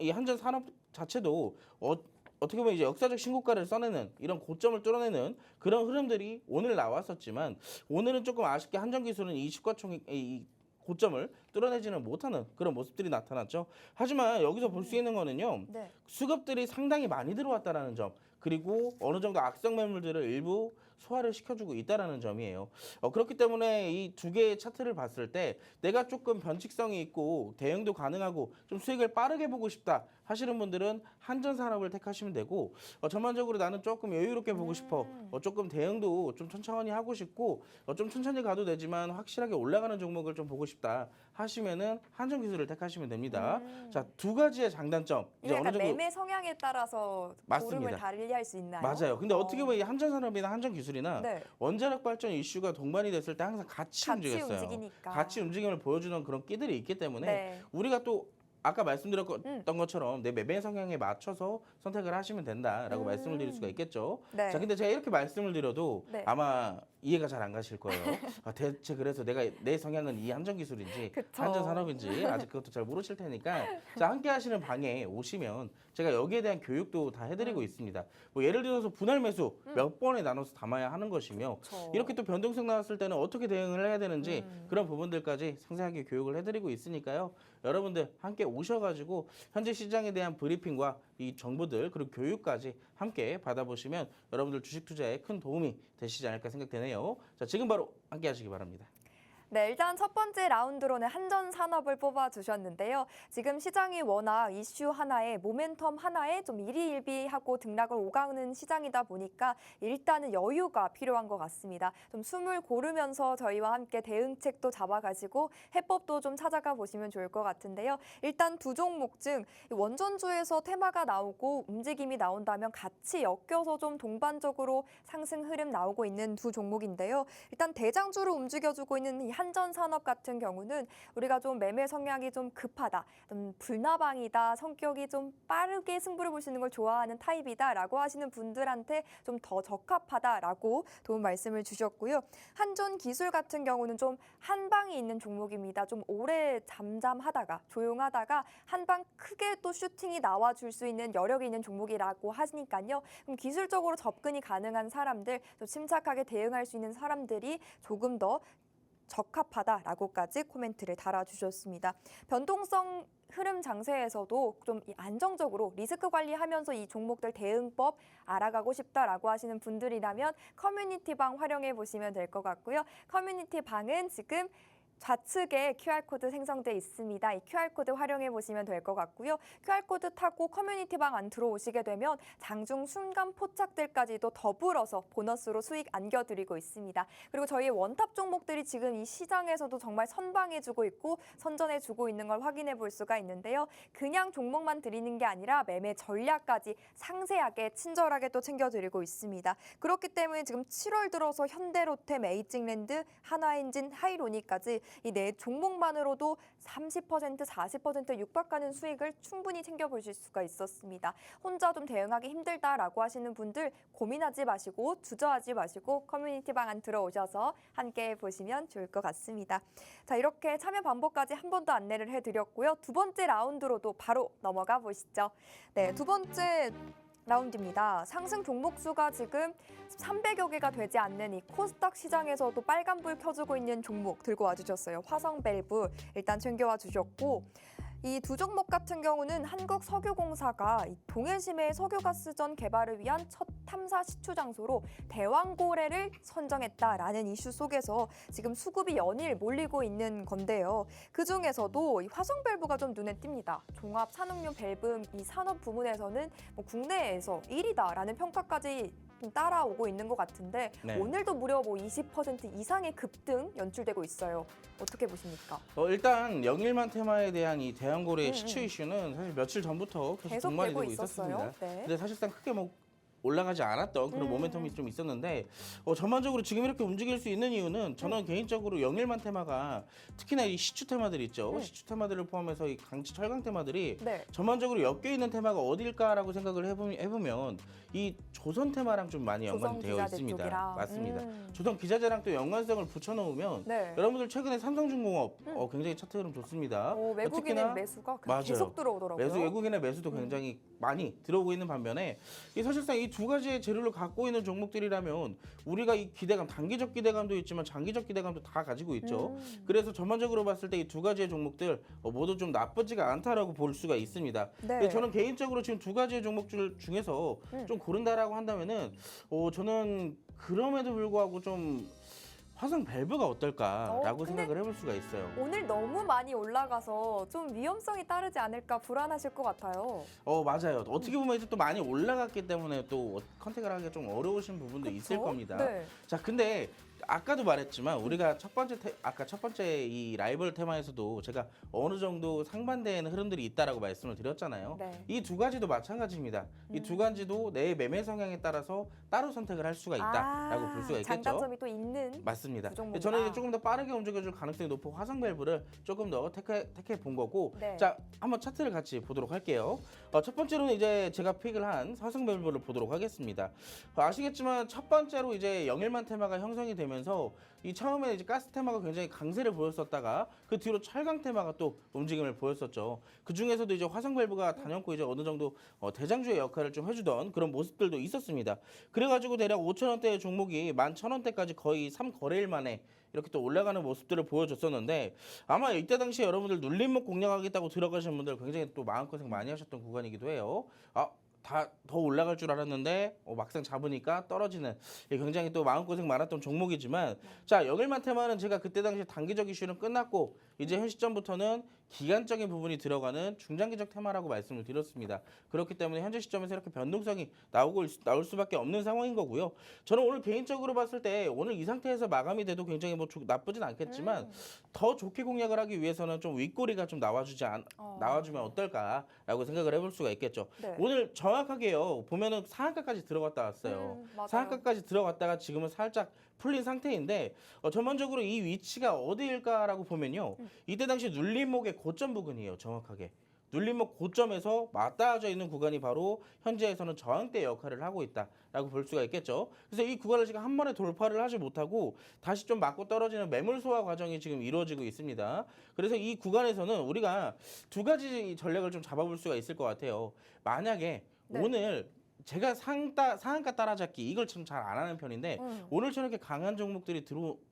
이 한전산업 자체도 어떻게 보면 이제 역사적 신고가를 써내는 이런 고점을 뚫어내는 그런 흐름들이 오늘 나왔었지만, 오늘은 조금 아쉽게 한전기술은 이 시가총액 이 고점을 뚫어내지는 못하는 그런 모습들이 나타났죠. 하지만 여기서 볼 수 있는 거는요, 네. 수급들이 상당히 많이 들어왔다는 점, 그리고 어느 정도 악성 매물들을 일부 소화를 시켜주고 있다는 점이에요. 그렇기 때문에 이 두 개의 차트를 봤을 때 내가 조금 변칙성이 있고 대응도 가능하고 좀 수익을 빠르게 보고 싶다 하시는 분들은 한전산업을 택하시면 되고, 전반적으로 나는 조금 여유롭게 보고 싶어, 조금 대응도 좀 천천히 하고 싶고 좀 천천히 가도 되지만 확실하게 올라가는 종목을 좀 보고 싶다 하시면은 한전기술을 택하시면 됩니다. 자, 두 가지의 장단점 이게 약간 매매 성향에 따라서 맞습니다. 고름을 달리할 수 있나요? 맞아요. 근데 어떻게 보면 이 한전산업이나 한전기술이나 네. 원자력 발전 이슈가 동반이 됐을 때 항상 같이 움직였어요. 움직이니까. 같이 움직임을 보여주는 그런 끼들이 있기 때문에 네. 우리가 또 아까 말씀드렸던 것처럼 내 매매 성향에 맞춰서 선택을 하시면 된다라고 말씀을 드릴 수가 있겠죠. 네. 자, 근데 제가 이렇게 말씀을 드려도 네. 아마 이해가 잘 안 가실 거예요. 대체 그래서 내 성향은 이 한전기술인지 그쵸. 한전산업인지 아직 그것도 잘 모르실 테니까, 자, 함께 하시는 방에 오시면 제가 여기에 대한 교육도 다 해드리고 있습니다. 뭐 예를 들어서 분할 매수 몇 번에 나눠서 담아야 하는 것이며, 그쵸. 이렇게 또 변동성 나왔을 때는 어떻게 대응을 해야 되는지 그런 부분들까지 상세하게 교육을 해드리고 있으니까요. 여러분들 함께 오셔가지고 현재 시장에 대한 브리핑과 이 정보들 그리고 교육까지 함께 받아보시면 여러분들 주식 투자에 큰 도움이 되시지 않을까 생각되네요. 자, 지금 바로 함께 하시기 바랍니다. 네, 일단 첫 번째 라운드로는 한전산업을 뽑아주셨는데요. 지금 시장이 워낙 이슈 하나에 모멘텀 하나에 좀 일희일비하고 등락을 오가는 시장이다 보니까 일단은 여유가 필요한 것 같습니다. 좀 숨을 고르면서 저희와 함께 대응책도 잡아가지고 해법도 좀 찾아가 보시면 좋을 것 같은데요. 일단 두 종목 중 원전주에서 테마가 나오고 움직임이 나온다면 같이 엮여서 좀 동반적으로 상승 흐름 나오고 있는 두 종목인데요. 일단 대장주로 움직여주고 있는 이 한전산업 같은 경우는 우리가 좀 매매 성향이 좀 급하다, 좀 불나방이다, 성격이 좀 빠르게 승부를 볼 수 있는 걸 좋아하는 타입이다라고 하시는 분들한테 좀 더 적합하다라고 도움 말씀을 주셨고요. 한전기술 같은 경우는 좀 한방이 있는 종목입니다. 좀 오래 잠잠하다가 조용하다가 한방 크게 또 슈팅이 나와줄 수 있는 여력이 있는 종목이라고 하시니까요. 그럼 기술적으로 접근이 가능한 사람들, 또 침착하게 대응할 수 있는 사람들이 조금 더 적합하다라고까지 코멘트를 달아주셨습니다. 변동성 흐름 장세에서도 좀 안정적으로 리스크 관리하면서 이 종목들 대응법 알아가고 싶다라고 하시는 분들이라면 커뮤니티방 활용해 보시면 될 것 같고요. 커뮤니티방은 지금 좌측에 QR코드 생성돼 있습니다. 이 QR코드 활용해 보시면 될 것 같고요. QR코드 타고 커뮤니티방 안 들어오시게 되면 장중 순간 포착들까지도 더불어서 보너스로 수익 안겨드리고 있습니다. 그리고 저희 원탑 종목들이 지금 이 시장에서도 정말 선방해주고 있고 선전해주고 있는 걸 확인해 볼 수가 있는데요. 그냥 종목만 드리는 게 아니라 매매 전략까지 상세하게 친절하게 또 챙겨드리고 있습니다. 그렇기 때문에 지금 7월 들어서 현대로템, 에이징랜드, 한화엔진, 하이로니까지 이 네 종목만으로도 30%, 40% 육박하는 수익을 충분히 챙겨보실 수가 있었습니다. 혼자 좀 대응하기 힘들다라고 하시는 분들 고민하지 마시고 주저하지 마시고 커뮤니티방 안 들어오셔서 함께 보시면 좋을 것 같습니다. 자, 이렇게 참여 방법까지 한 번 더 안내를 해드렸고요. 두 번째 라운드로도 바로 넘어가 보시죠. 네, 두 번째 라운드입니다. 상승 종목 수가 지금 300여 개가 되지 않는 이 코스닥 시장에서도 빨간불 켜주고 있는 종목 들고 와주셨어요. 화성밸브 일단 챙겨와 주셨고 이 두 종목 같은 경우는 한국석유공사가 동해심의 석유가스전 개발을 위한 첫 탐사 시추 장소로 대왕고래를 선정했다라는 이슈 속에서 지금 수급이 연일 몰리고 있는 건데요. 그중에서도 이 화성밸브가 좀 눈에 띕니다. 종합 산업용 밸브 이 산업 부문에서는 뭐 국내에서 1위다라는 평가까지 좀 따라오고 있는 것 같은데 네. 오늘도 무려 뭐 20% 이상의 급등 연출되고 있어요. 어떻게 보십니까? 일단 영일만 테마에 대한 이 대왕고래 시추 이슈는 사실 며칠 전부터 계속 동반이 계속되고 되고 있었어요. 있었습니다. 네. 근데 사실상 크게 뭐 올라가지 않았던 그런 모멘텀이 좀 있었는데 전반적으로 지금 이렇게 움직일 수 있는 이유는 저는 개인적으로 영일만 테마가 특히나 이 시추 테마들 있죠. 시추 테마들을 포함해서 이 강치 철강 테마들이 네. 전반적으로 엮여 있는 테마가 어딜까라고 생각을 해보면 이 조선 테마랑 좀 많이 연관이 되어 조선기자재 있습니다. 쪽이랑. 맞습니다. 조선 기자재랑 또 연관성을 붙여놓으면 네. 여러분들 최근에 삼성중공업 굉장히 차트 흐름 좋습니다. 외국인의 특히나 매수가 맞아요. 계속 들어오더라고요. 외국인의 매수도 굉장히 많이 들어오고 있는 반면에 이 사실상 이 두 가지의 재료를 갖고 있는 종목들이라면 우리가 이 기대감, 단기적 기대감도 있지만 장기적 기대감도 다 가지고 있죠. 그래서 전반적으로 봤을 때 이 두 가지의 종목들 모두 좀 나쁘지가 않다라고 볼 수가 있습니다. 네. 근데 저는 개인적으로 지금 두 가지의 종목들 중에서 좀 고른다라고 한다면은 저는 그럼에도 불구하고 좀 화성밸브가 어떨까라고 근데 생각을 해볼 수가 있어요. 오늘 너무 많이 올라가서 좀 위험성이 따르지 않을까 불안하실 것 같아요. 맞아요. 어떻게 보면 이제 또 많이 올라갔기 때문에 또 컨택을 하기가 좀 어려우신 부분도 있을 그쵸? 겁니다. 네. 자, 근데 아까도 말했지만 우리가 아까 첫 번째 이 라이벌 테마에서도 제가 어느 정도 상반되는 흐름들이 있다라고 말씀을 드렸잖아요. 네. 이 두 가지도 마찬가지입니다. 이 두 가지도 내 매매 성향에 따라서 따로 선택을 할 수가 있다라고 볼 수가 있겠죠. 장단점이 또 있는. 맞습니다. 두 종목이다. 저는 이제 조금 더 빠르게 움직여줄 가능성이 높은 화성밸브를 조금 더 택해 본 거고, 네. 자, 한번 차트를 같이 보도록 할게요. 첫 번째로는 이제 제가 픽을 한 화성밸브를 보도록 하겠습니다. 아시겠지만 첫 번째로 이제 영일만 테마가 형성이 되면서 이 처음에 이제 가스 테마가 굉장히 강세를 보였었다가 그 뒤로 철강 테마가 또 움직임을 보였었죠. 그 중에서도 이제 화성밸브가 단연코 이제 어느 정도 대장주의 역할을 좀 해주던 그런 모습들도 있었습니다. 그래가지고 대략 5,000원대의 종목이 11,000원대까지 거의 3거래일 만에 이렇게 또 올라가는 모습들을 보여줬었는데 아마 이때 당시에 여러분들 눌림목 공략하겠다고 들어가신 분들 굉장히 또 마음고생 많이 하셨던 구간이기도 해요. 다 더 올라갈 줄 알았는데 막상 잡으니까 떨어지는 굉장히 또 마음고생 많았던 종목이지만 자, 영일만 테마는 제가 그때 당시 단기적 이슈는 끝났고 이제 현 시점부터는 기간적인 부분이 들어가는 중장기적 테마라고 말씀을 드렸습니다. 그렇기 때문에 현재 시점에서 이렇게 변동성이 나올 수밖에 없는 상황인 거고요. 저는 오늘 개인적으로 봤을 때 오늘 이 상태에서 마감이 돼도 굉장히 뭐 나쁘진 않겠지만 더 좋게 공략을 하기 위해서는 좀 윗꼬리가 좀 나와주면 어떨까라고 생각을 해볼 수가 있겠죠. 네. 오늘 정확하게요. 보면은 상한가까지 들어갔다 왔어요. 맞아요. 상한가까지 들어갔다가 지금은 살짝 풀린 상태인데 전반적으로 이 위치가 어디일까라고 보면요. 이때 당시 눌림목의 고점 부근이에요. 정확하게. 눌림목 고점에서 맞닿아져 있는 구간이 바로 현재에서는 저항대 역할을 하고 있다라고 볼 수가 있겠죠. 그래서 이 구간을 지금 한 번에 돌파를 하지 못하고 다시 좀 맞고 떨어지는 매물 소화 과정이 지금 이루어지고 있습니다. 그래서 이 구간에서는 우리가 두 가지 전략을 좀 잡아볼 수가 있을 것 같아요. 만약에 네. 오늘 제가 상한가 따라잡기 이걸 좀 잘 안 하는 편인데 오늘처럼 이렇게 강한 종목들이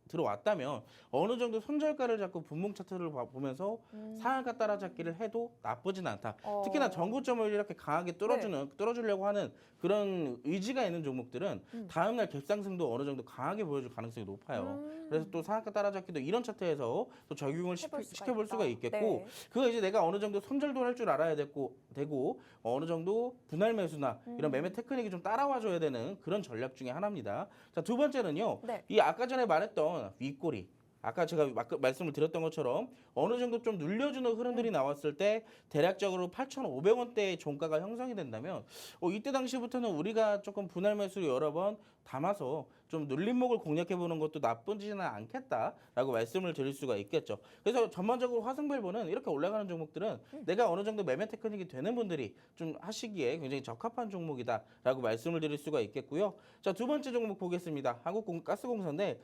들어왔다면 어느 정도 손절가를 잡고 분봉 차트를 보면서 상한가 따라잡기를 해도 나쁘진 않다. 특히나 전고점을 이렇게 강하게 뚫어주려고 하는 그런 의지가 있는 종목들은 다음날 갭상승도 어느 정도 강하게 보여줄 가능성이 높아요. 그래서 또 상한가 따라잡기도 이런 차트에서 또 적용을 시켜볼 수가 있겠고 네. 그거 이제 내가 어느 정도 손절도 할 줄 알아야 되고 어느 정도 분할 매수나 이런 매매 테크닉이 좀 따라와줘야 되는 그런 전략 중에 하나입니다. 자, 두 번째는요. 네. 이 아까 전에 말했던 윗꼬리. 아까 제가 말씀을 드렸던 것처럼 어느 정도 좀 눌려주는 흐름들이 나왔을 때 대략적으로 8,500원대의 종가가 형성이 된다면 이때 당시부터는 우리가 조금 분할 매수를 여러 번 담아서 좀 눌림목을 공략해보는 것도 나쁘지는 않겠다라고 말씀을 드릴 수가 있겠죠. 그래서 전반적으로 화승밸브는 이렇게 올라가는 종목들은 내가 어느 정도 매매 테크닉이 되는 분들이 좀 하시기에 굉장히 적합한 종목이다라고 말씀을 드릴 수가 있겠고요. 자, 두 번째 종목 보겠습니다. 한국가스공사인데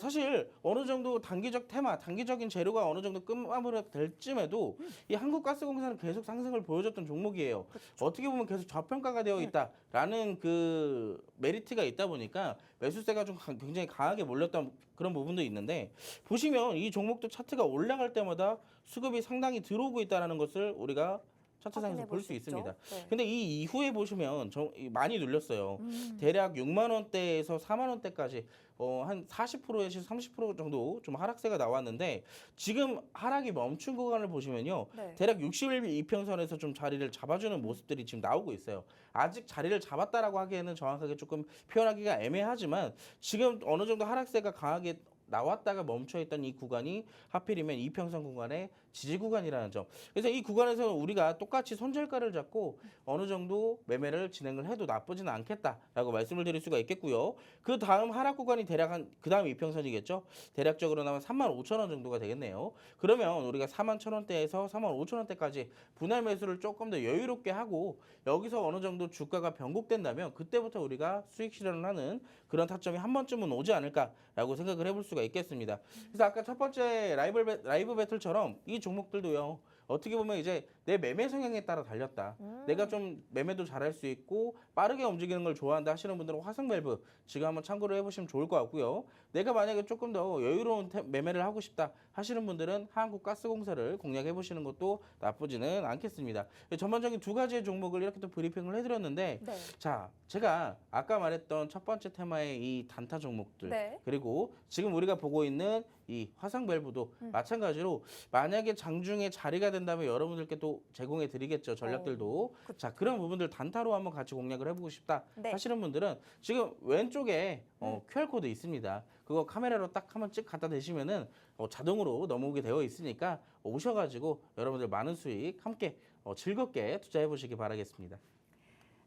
사실 어느 정도 단기적 테마, 단기적인 재료가 어느 정도 끝마무리가 될 쯤에도 이 한국가스공사는 계속 상승을 보여줬던 종목이에요. 어떻게 보면 계속 저평가가 되어 있다라는 그 메리트가 있다 보니까 매수세가 좀 굉장히 강하게 몰렸던 그런 부분도 있는데 보시면 이 종목도 차트가 올라갈 때마다 수급이 상당히 들어오고 있다는 것을 우리가 차트상에서 볼 수 있습니다. 네. 근데 이 이후에 보시면 많이 눌렸어요. 대략 6만 원대에서 4만 원대까지 한 40%에서 30% 정도 좀 하락세가 나왔는데 지금 하락이 멈춘 구간을 보시면요. 네. 대략 60일 이평선에서 좀 자리를 잡아주는 모습들이 지금 나오고 있어요. 아직 자리를 잡았다라고 하기에는 정확하게 조금 표현하기가 애매하지만 지금 어느 정도 하락세가 강하게 나왔다가 멈춰있던 이 구간이 하필이면 이평선 구간의 지지 구간이라는 점. 그래서 이 구간에서 우리가 똑같이 손절가를 잡고 어느 정도 매매를 진행을 해도 나쁘지는 않겠다라고 말씀을 드릴 수가 있겠고요. 그 다음 하락 구간이 대략 그 다음 이평선이겠죠. 대략적으로 나면 35,000원 정도가 되겠네요. 그러면 우리가 41,000원대에서 45,000원대까지 분할 매수를 조금 더 여유롭게 하고 여기서 어느 정도 주가가 변곡된다면 그때부터 우리가 수익 실현을 하는 그런 타점이 한 번쯤은 오지 않을까라고 생각을 해볼 수가 있겠습니다. 그래서 아까 첫 번째 라이브 배틀처럼 이 종목들도요. 어떻게 보면 이제 내 매매 성향에 따라 달렸다. 내가 좀 매매도 잘할 수 있고 빠르게 움직이는 걸 좋아한다 하시는 분들은 화승밸브 지금 한번 참고를 해보시면 좋을 것 같고요. 내가 만약에 조금 더 여유로운 매매를 하고 싶다 하시는 분들은 한국가스공사를 공략해 보시는 것도 나쁘지는 않겠습니다. 전반적인 두 가지의 종목을 이렇게 또 브리핑을 해드렸는데 네. 자, 제가 아까 말했던 첫 번째 테마의 이 단타 종목들 네. 그리고 지금 우리가 보고 있는 이 화상밸브도 마찬가지로 만약에 장중에 자리가 된다면 여러분들께 또 제공해 드리겠죠. 전략들도. 자, 그런 부분들 단타로 한번 같이 공략을 해보고 싶다 네. 하시는 분들은 지금 왼쪽에 QR코드 있습니다. 그거 카메라로 딱 한번 찍 갖다 대시면은 자동으로 넘어오게 되어 있으니까 오셔가지고 여러분들 많은 수익 함께 즐겁게 투자해 보시기 바라겠습니다.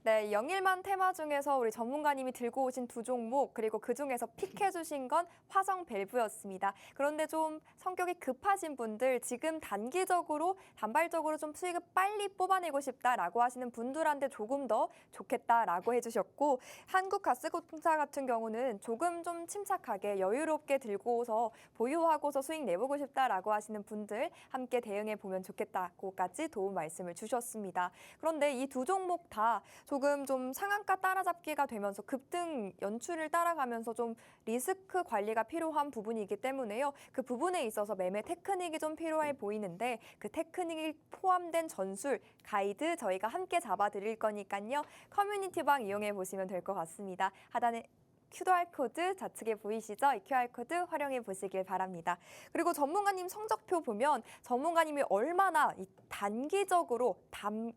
네, 영일만 테마 중에서 우리 전문가님이 들고 오신 두 종목 그리고 그중에서 픽해주신 건 화성밸브였습니다. 그런데 좀 성격이 급하신 분들 지금 단발적으로 좀 수익을 빨리 뽑아내고 싶다라고 하시는 분들한테 조금 더 좋겠다라고 해주셨고 한국가스공사 같은 경우는 조금 좀 침착하게 여유롭게 들고서 보유하고서 수익 내보고 싶다라고 하시는 분들 함께 대응해 보면 좋겠다고까지 도움 말씀을 주셨습니다. 그런데 이 두 종목 다 조금 좀 상한가 따라잡기가 되면서 급등 연출을 따라가면서 좀 리스크 관리가 필요한 부분이기 때문에요. 그 부분에 있어서 매매 테크닉이 좀 필요해 보이는데 그 테크닉이 포함된 전술, 가이드 저희가 함께 잡아드릴 거니까요. 커뮤니티방 이용해 보시면 될 것 같습니다. 하단에 QR코드 좌측에 보이시죠? 이 QR코드 활용해 보시길 바랍니다. 그리고 전문가님 성적표 보면 전문가님이 얼마나 이 단기적으로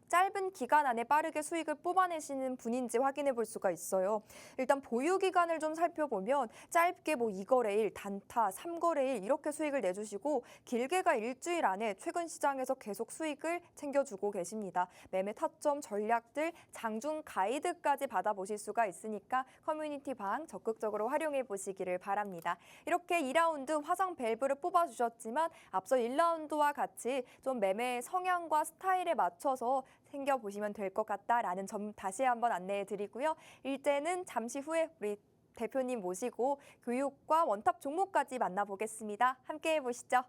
짧은 기간 안에 빠르게 수익을 뽑아내시는 분인지 확인해 볼 수가 있어요. 일단 보유 기간을 좀 살펴보면 짧게 뭐 2거래일, 단타, 3거래일 이렇게 수익을 내주시고 길게가 일주일 안에 최근 시장에서 계속 수익을 챙겨주고 계십니다. 매매 타점 전략들, 장중 가이드까지 받아보실 수가 있으니까 커뮤니티 방 적극적으로 활용해 보시기를 바랍니다. 이렇게 2라운드 화성 밸브를 뽑아주셨지만 앞서 1라운드와 같이 좀 매매 성향과 스타일에 맞춰서 챙겨보시면 될 것 같다라는 점 다시 한번 안내해 드리고요. 일제는 잠시 후에 우리 대표님 모시고 교육과 원탑 종목까지 만나보겠습니다. 함께 해보시죠.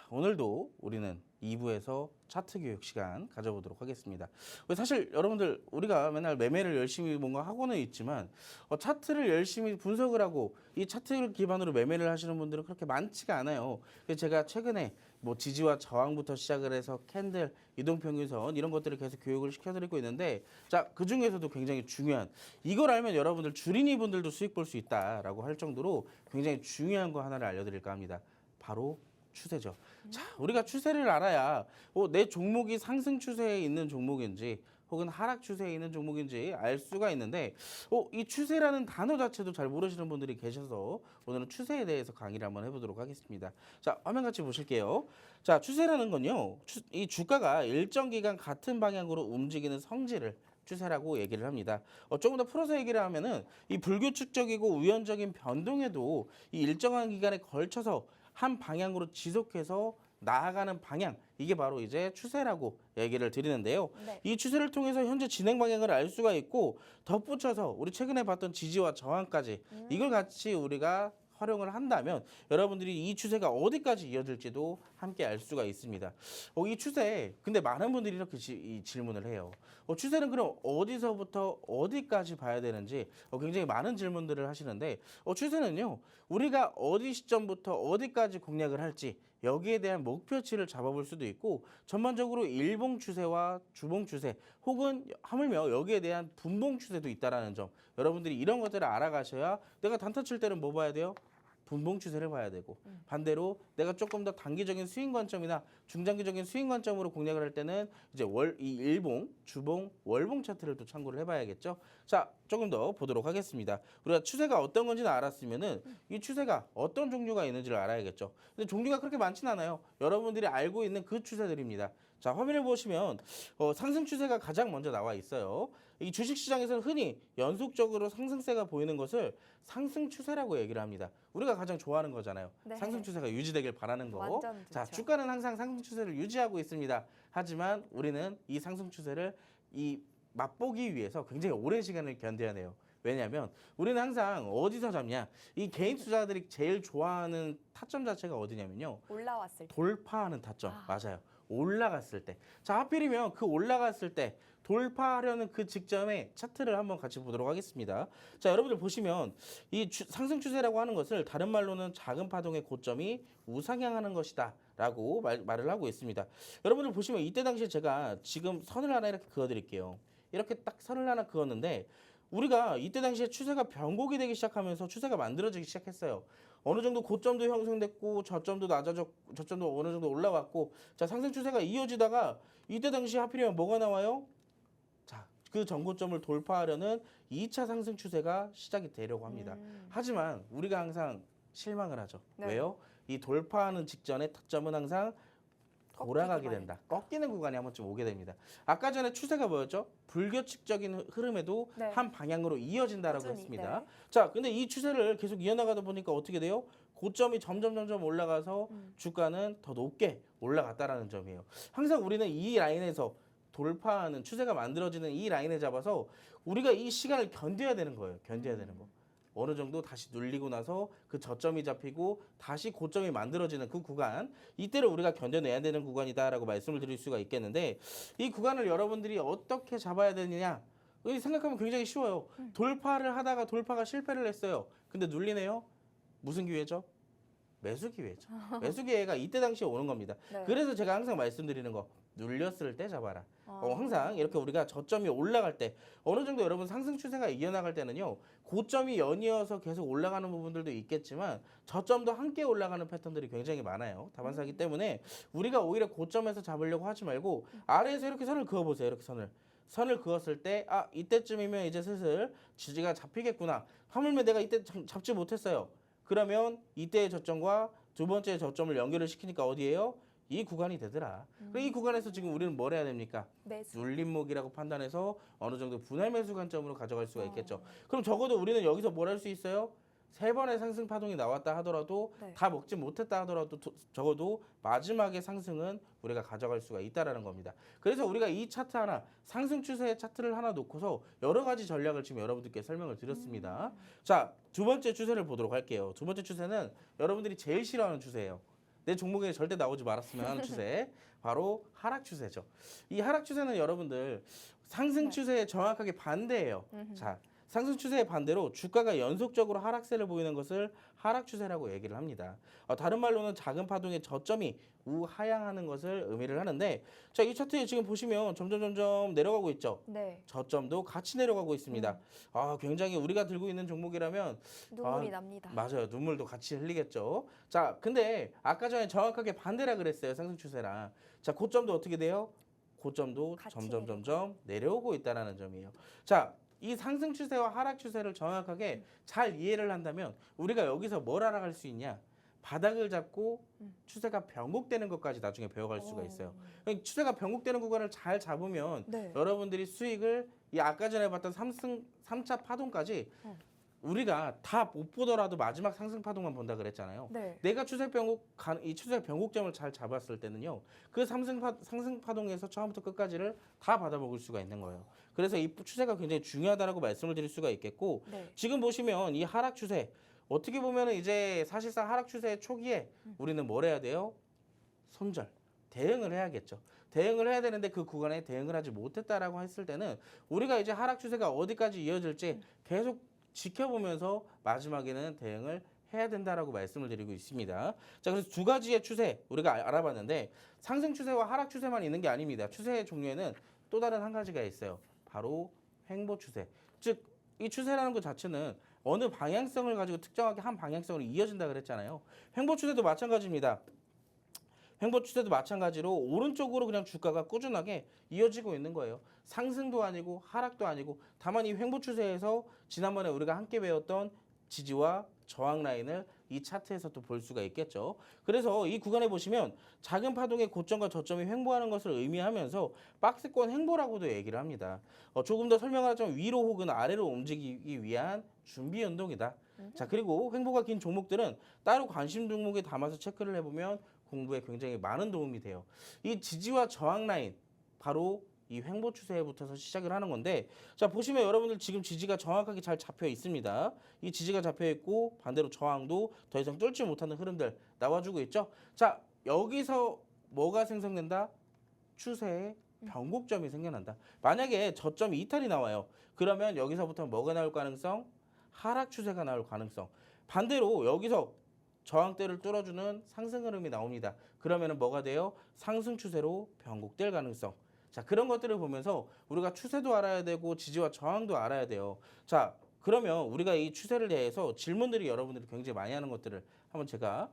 오늘도 우리는 2부에서 차트 교육 시간 가져보도록 하겠습니다. 사실 여러분들 우리가 맨날 매매를 열심히 뭔가 하고는 있지만 차트를 열심히 분석을 하고 이 차트를 기반으로 매매를 하시는 분들은 그렇게 많지가 않아요. 그래서 제가 최근에 뭐 지지와 저항부터 시작을 해서 캔들, 이동평균선 이런 것들을 계속 교육을 시켜드리고 있는데 자, 그 중에서도 굉장히 중요한 이걸 알면 여러분들 주린이 분들도 수익 볼 수 있다라고 할 정도로 굉장히 중요한 거 하나를 알려드릴까 합니다. 바로 추세죠. 자, 우리가 추세를 알아야 내 종목이 상승 추세에 있는 종목인지 혹은 하락 추세에 있는 종목인지 알 수가 있는데 이 추세라는 단어 자체도 잘 모르시는 분들이 계셔서 오늘은 추세에 대해서 강의를 한번 해보도록 하겠습니다. 자, 화면 같이 보실게요. 자, 추세라는 건요. 이 주가가 일정 기간 같은 방향으로 움직이는 성질을 추세라고 얘기를 합니다. 조금 더 풀어서 얘기를 하면은 이 불규칙적이고 우연적인 변동에도 이 일정한 기간에 걸쳐서 한 방향으로 지속해서 나아가는 방향, 이게 바로 이제 추세라고 얘기를 드리는데요. 네. 이 추세를 통해서 현재 진행 방향을 알 수가 있고 덧붙여서 우리 최근에 봤던 지지와 저항까지 이걸 같이 우리가 활용을 한다면 여러분들이 이 추세가 어디까지 이어질지도 함께 알 수가 있습니다. 이 추세, 근데 많은 분들이 이렇게 이 질문을 해요. 추세는 그럼 어디서부터 어디까지 봐야 되는지 굉장히 많은 질문들을 하시는데 추세는요, 우리가 어디 시점부터 어디까지 공략을 할지 여기에 대한 목표치를 잡아볼 수도 있고 전반적으로 일봉 추세와 주봉 추세 혹은 하물며 여기에 대한 분봉 추세도 있다라는 점, 여러분들이 이런 것들을 알아가셔야 내가 단타 칠 때는 뭐 봐야 돼요? 분봉 추세를 봐야 되고 반대로 내가 조금 더 단기적인 수익 관점이나 중장기적인 수익 관점으로 공략을 할 때는 이제 이 일봉, 주봉, 월봉 차트를 또 참고를 해봐야겠죠. 자, 조금 더 보도록 하겠습니다. 우리가 추세가 어떤 건지는 알았으면은 이 추세가 어떤 종류가 있는지를 알아야겠죠. 근데 종류가 그렇게 많진 않아요. 여러분들이 알고 있는 그 추세들입니다. 자, 화면을 보시면 상승 추세가 가장 먼저 나와 있어요. 이 주식시장에서 흔히 연속적으로 상승세가 보이는 것을 상승 추세라고 얘기를 합니다. 우리가 가장 좋아하는 거잖아요. 네. 상승 추세가 유지되길 바라는 거. 완전 좋죠. 자, 주가는 항상 상승 추세를 유지하고 있습니다. 하지만 우리는 이 상승 추세를 맛보기 위해서 굉장히 오랜 시간을 견뎌야 돼요. 왜냐하면 우리는 항상 어디서 잡냐? 이 개인 투자들이 제일 좋아하는 타점 자체가 어디냐면요. 올라왔을 때. 돌파하는 타점. 맞아요. 올라갔을 때. 자, 하필이면 그 올라갔을 때 돌파하려는 그 직전에 차트를 한번 같이 보도록 하겠습니다. 자, 여러분들 보시면 이 상승 추세라고 하는 것을 다른 말로는 작은 파동의 고점이 우상향하는 것이다 라고 말을 하고 있습니다. 여러분들 보시면 이때 당시에 제가 지금 선을 하나 이렇게 그어드릴게요. 이렇게 딱 선을 하나 그었는데 우리가 이때 당시에 추세가 변곡이 되기 시작하면서 추세가 만들어지기 시작했어요. 어느 정도 고점도 형성됐고 저점도 저점도 어느 정도 올라왔고 자, 상승 추세가 이어지다가 이때 당시에 하필이면 뭐가 나와요? 자, 그 전고점을 돌파하려는 2차 상승 추세가 시작이 되려고 합니다. 하지만 우리가 항상 실망을 하죠. 네. 왜요? 이 돌파하는 직전에 타점은 항상 돌아가게 꺾이기만 된다. 꺾이는 구간이 한 번쯤 오게 됩니다. 아까 전에 추세가 뭐였죠? 불규칙적인 흐름에도 네. 한 방향으로 이어진다라고 꾸준히, 했습니다. 네. 자, 근데 이 추세를 계속 이어나가다 보니까 어떻게 돼요? 고점이 점점 올라가서 주가는 더 높게 올라갔다라는 점이에요. 항상 우리는 이 라인에서 돌파하는 추세가 만들어지는 이 라인에 잡아서 우리가 이 시간을 견뎌야 되는 거예요. 견뎌야 되는 거. 어느 정도 다시 눌리고 나서 그 저점이 잡히고 다시 고점이 만들어지는 그 구간, 이때를 우리가 견뎌내야 되는 구간이다라고 말씀을 드릴 수가 있겠는데 이 구간을 여러분들이 어떻게 잡아야 되느냐 생각하면 굉장히 쉬워요. 돌파를 하다가 돌파가 실패를 했어요. 근데 눌리네요. 무슨 기회죠? 매수 기회죠. 매수 기회가 이때 당시에 오는 겁니다. 네. 그래서 제가 항상 말씀드리는 거 눌렸을 때 잡아라. 항상 이렇게 우리가 저점이 올라갈 때 어느 정도 여러분 상승 추세가 이어나갈 때는요. 고점이 연이어서 계속 올라가는 부분들도 있겠지만 저점도 함께 올라가는 패턴들이 굉장히 많아요. 다반사기 때문에 우리가 오히려 고점에서 잡으려고 하지 말고 아래에서 이렇게 선을 그어보세요. 이렇게 선을 그었을 때 아 이때쯤이면 이제 슬슬 지지가 잡히겠구나. 하물며 내가 이때 잡지 못했어요. 그러면 이때의 저점과 두 번째 저점을 연결을 시키니까 어디예요? 이 구간이 되더라. 그럼 이 구간에서 지금 우리는 뭘 해야 됩니까? 매수. 눌림목이라고 판단해서 어느 정도 분할 매수 관점으로 가져갈 수가 있겠죠. 그럼 적어도 우리는 여기서 뭘 할 수 있어요? 세 번의 상승 파동이 나왔다 하더라도 네. 다 먹지 못했다 하더라도 적어도 마지막의 상승은 우리가 가져갈 수가 있다라는 겁니다. 그래서 우리가 이 차트 하나 상승 추세의 차트를 하나 놓고서 여러 가지 전략을 지금 여러분들께 설명을 드렸습니다. 자, 두 번째 추세를 보도록 할게요. 두 번째 추세는 여러분들이 제일 싫어하는 추세예요. 내 종목에 절대 나오지 말았으면 하는 추세. 바로 하락 추세죠. 이 하락 추세는 여러분들 상승 추세에 정확하게 반대예요. 자, 상승 추세의 반대로 주가가 연속적으로 하락세를 보이는 것을 하락 추세라고 얘기를 합니다. 다른 말로는 작은 파동의 저점이 우하향하는 것을 의미를 하는데 자, 이 차트에 지금 보시면 점점 내려가고 있죠. 네. 저점도 같이 내려가고 있습니다. 굉장히 우리가 들고 있는 종목이라면 눈물이 납니다. 맞아요. 눈물도 같이 흘리겠죠. 자, 근데 아까 전에 정확하게 반대라 그랬어요. 상승 추세랑. 자, 고점도 어떻게 돼요? 고점도 같이 점점 내려오고 있다는 점이에요. 자, 이 상승 추세와 하락 추세를 정확하게 잘 이해를 한다면 우리가 여기서 뭘 알아갈 수 있냐? 바닥을 잡고 추세가 변곡되는 것까지 나중에 배워갈 수가 있어요. 그러니까 추세가 변곡되는 구간을 잘 잡으면 네. 여러분들이 수익을 이 아까 전에 봤던 3차 파동까지 우리가 다 못 보더라도 마지막 상승 파동만 본다 그랬잖아요. 네. 내가 이 추세 변곡점을 잘 잡았을 때는요. 그 상승 파동에서 처음부터 끝까지를 다 받아먹을 수가 있는 거예요. 그래서 이 추세가 굉장히 중요하다라고 말씀을 드릴 수가 있겠고 네. 지금 보시면 이 하락 추세 어떻게 보면은 이제 사실상 하락 추세의 초기에 우리는 뭘 해야 돼요? 손절, 대응을 해야겠죠. 대응을 해야 되는데 그 구간에 대응을 하지 못했다라고 했을 때는 우리가 이제 하락 추세가 어디까지 이어질지 계속 지켜보면서 마지막에는 대응을 해야 된다라고 말씀을 드리고 있습니다. 자, 그래서 두 가지의 추세 우리가 알아봤는데 상승 추세와 하락 추세만 있는 게 아닙니다. 추세의 종류에는 또 다른 한 가지가 있어요. 바로 횡보 추세. 즉, 이 추세라는 것 자체는 어느 방향성을 가지고 특정하게 한 방향성으로 이어진다 그랬잖아요. 횡보 추세도 마찬가지입니다. 횡보 추세도 마찬가지로 오른쪽으로 그냥 주가가 꾸준하게 이어지고 있는 거예요. 상승도 아니고 하락도 아니고 다만 이 횡보 추세에서 지난번에 우리가 함께 배웠던 지지와 저항 라인을 이 차트에서 또 볼 수가 있겠죠. 그래서 이 구간에 보시면 작은 파동의 고점과 저점이 횡보하는 것을 의미하면서 박스권 횡보라고도 얘기를 합니다. 조금 더 설명을 하자면 위로 혹은 아래로 움직이기 위한 준비 운동이다. 자, 그리고 횡보가 긴 종목들은 따로 관심 종목에 담아서 체크를 해보면 공부에 굉장히 많은 도움이 돼요. 이 지지와 저항 라인 바로 이 횡보 추세에 붙어서 시작을 하는 건데 자, 보시면 여러분들 지금 지지가 정확하게 잘 잡혀 있습니다. 이 지지가 잡혀 있고 반대로 저항도 더 이상 뚫지 못하는 흐름들 나와주고 있죠. 자, 여기서 뭐가 생성된다? 추세의 변곡점이 생겨난다. 만약에 저점이 이탈이 나와요. 그러면 여기서부터 뭐가 나올 가능성? 하락 추세가 나올 가능성. 반대로 여기서 저항대를 뚫어주는 상승 흐름이 나옵니다. 그러면은 뭐가 돼요? 상승 추세로 변곡될 가능성. 자, 그런 것들을 보면서 우리가 추세도 알아야 되고 지지와 저항도 알아야 돼요. 자, 그러면 우리가 이 추세를 대해서 질문들이 여러분들이 굉장히 많이 하는 것들을 한번 제가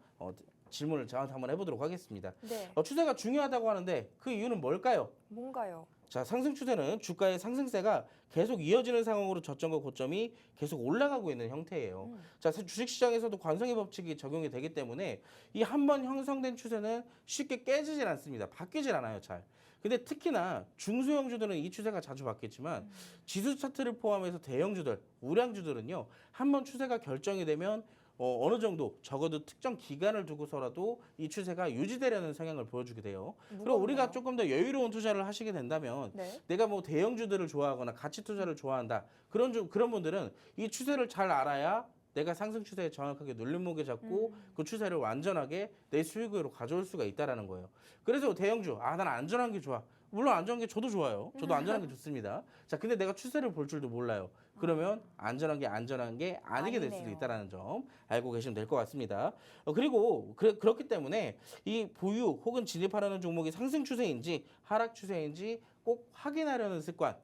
질문을 저한테 한번 해보도록 하겠습니다. 네. 추세가 중요하다고 하는데 그 이유는 뭘까요? 뭔가요? 자, 상승 추세는 주가의 상승세가 계속 이어지는 상황으로 저점과 고점이 계속 올라가고 있는 형태예요. 자, 주식시장에서도 관성의 법칙이 적용이 되기 때문에 이 한 번 형성된 추세는 쉽게 깨지질 않습니다. 바뀌질 않아요, 잘. 근데 특히나 중소형주들은 이 추세가 자주 바뀌지만 지수 차트를 포함해서 대형주들, 우량주들은요. 한 번 추세가 결정이 되면 어느 정도 적어도 특정 기간을 두고서라도 이 추세가 유지되려는 성향을 보여주게 돼요. 그리고 우리가 조금 더 여유로운 투자를 하시게 된다면 네. 내가 뭐 대형주들을 좋아하거나 가치 투자를 좋아한다. 그런 분들은 이 추세를 잘 알아야 내가 상승 추세에 정확하게 눌림목에 잡고 그 추세를 완전하게 내 수익으로 가져올 수가 있다라는 거예요. 그래서 대형주, 난 안전한 게 좋아. 물론 안전한 게 저도 좋아요. 저도 안전한 게 좋습니다. 자, 근데 내가 추세를 볼 줄도 몰라요. 그러면 안전한 게 아니게 될 수도 아니네요. 있다라는 점 알고 계시면 될 것 같습니다. 그리고 그렇기 때문에 이 보유 혹은 진입하려는 종목이 상승 추세인지 하락 추세인지 꼭 확인하려는 습관.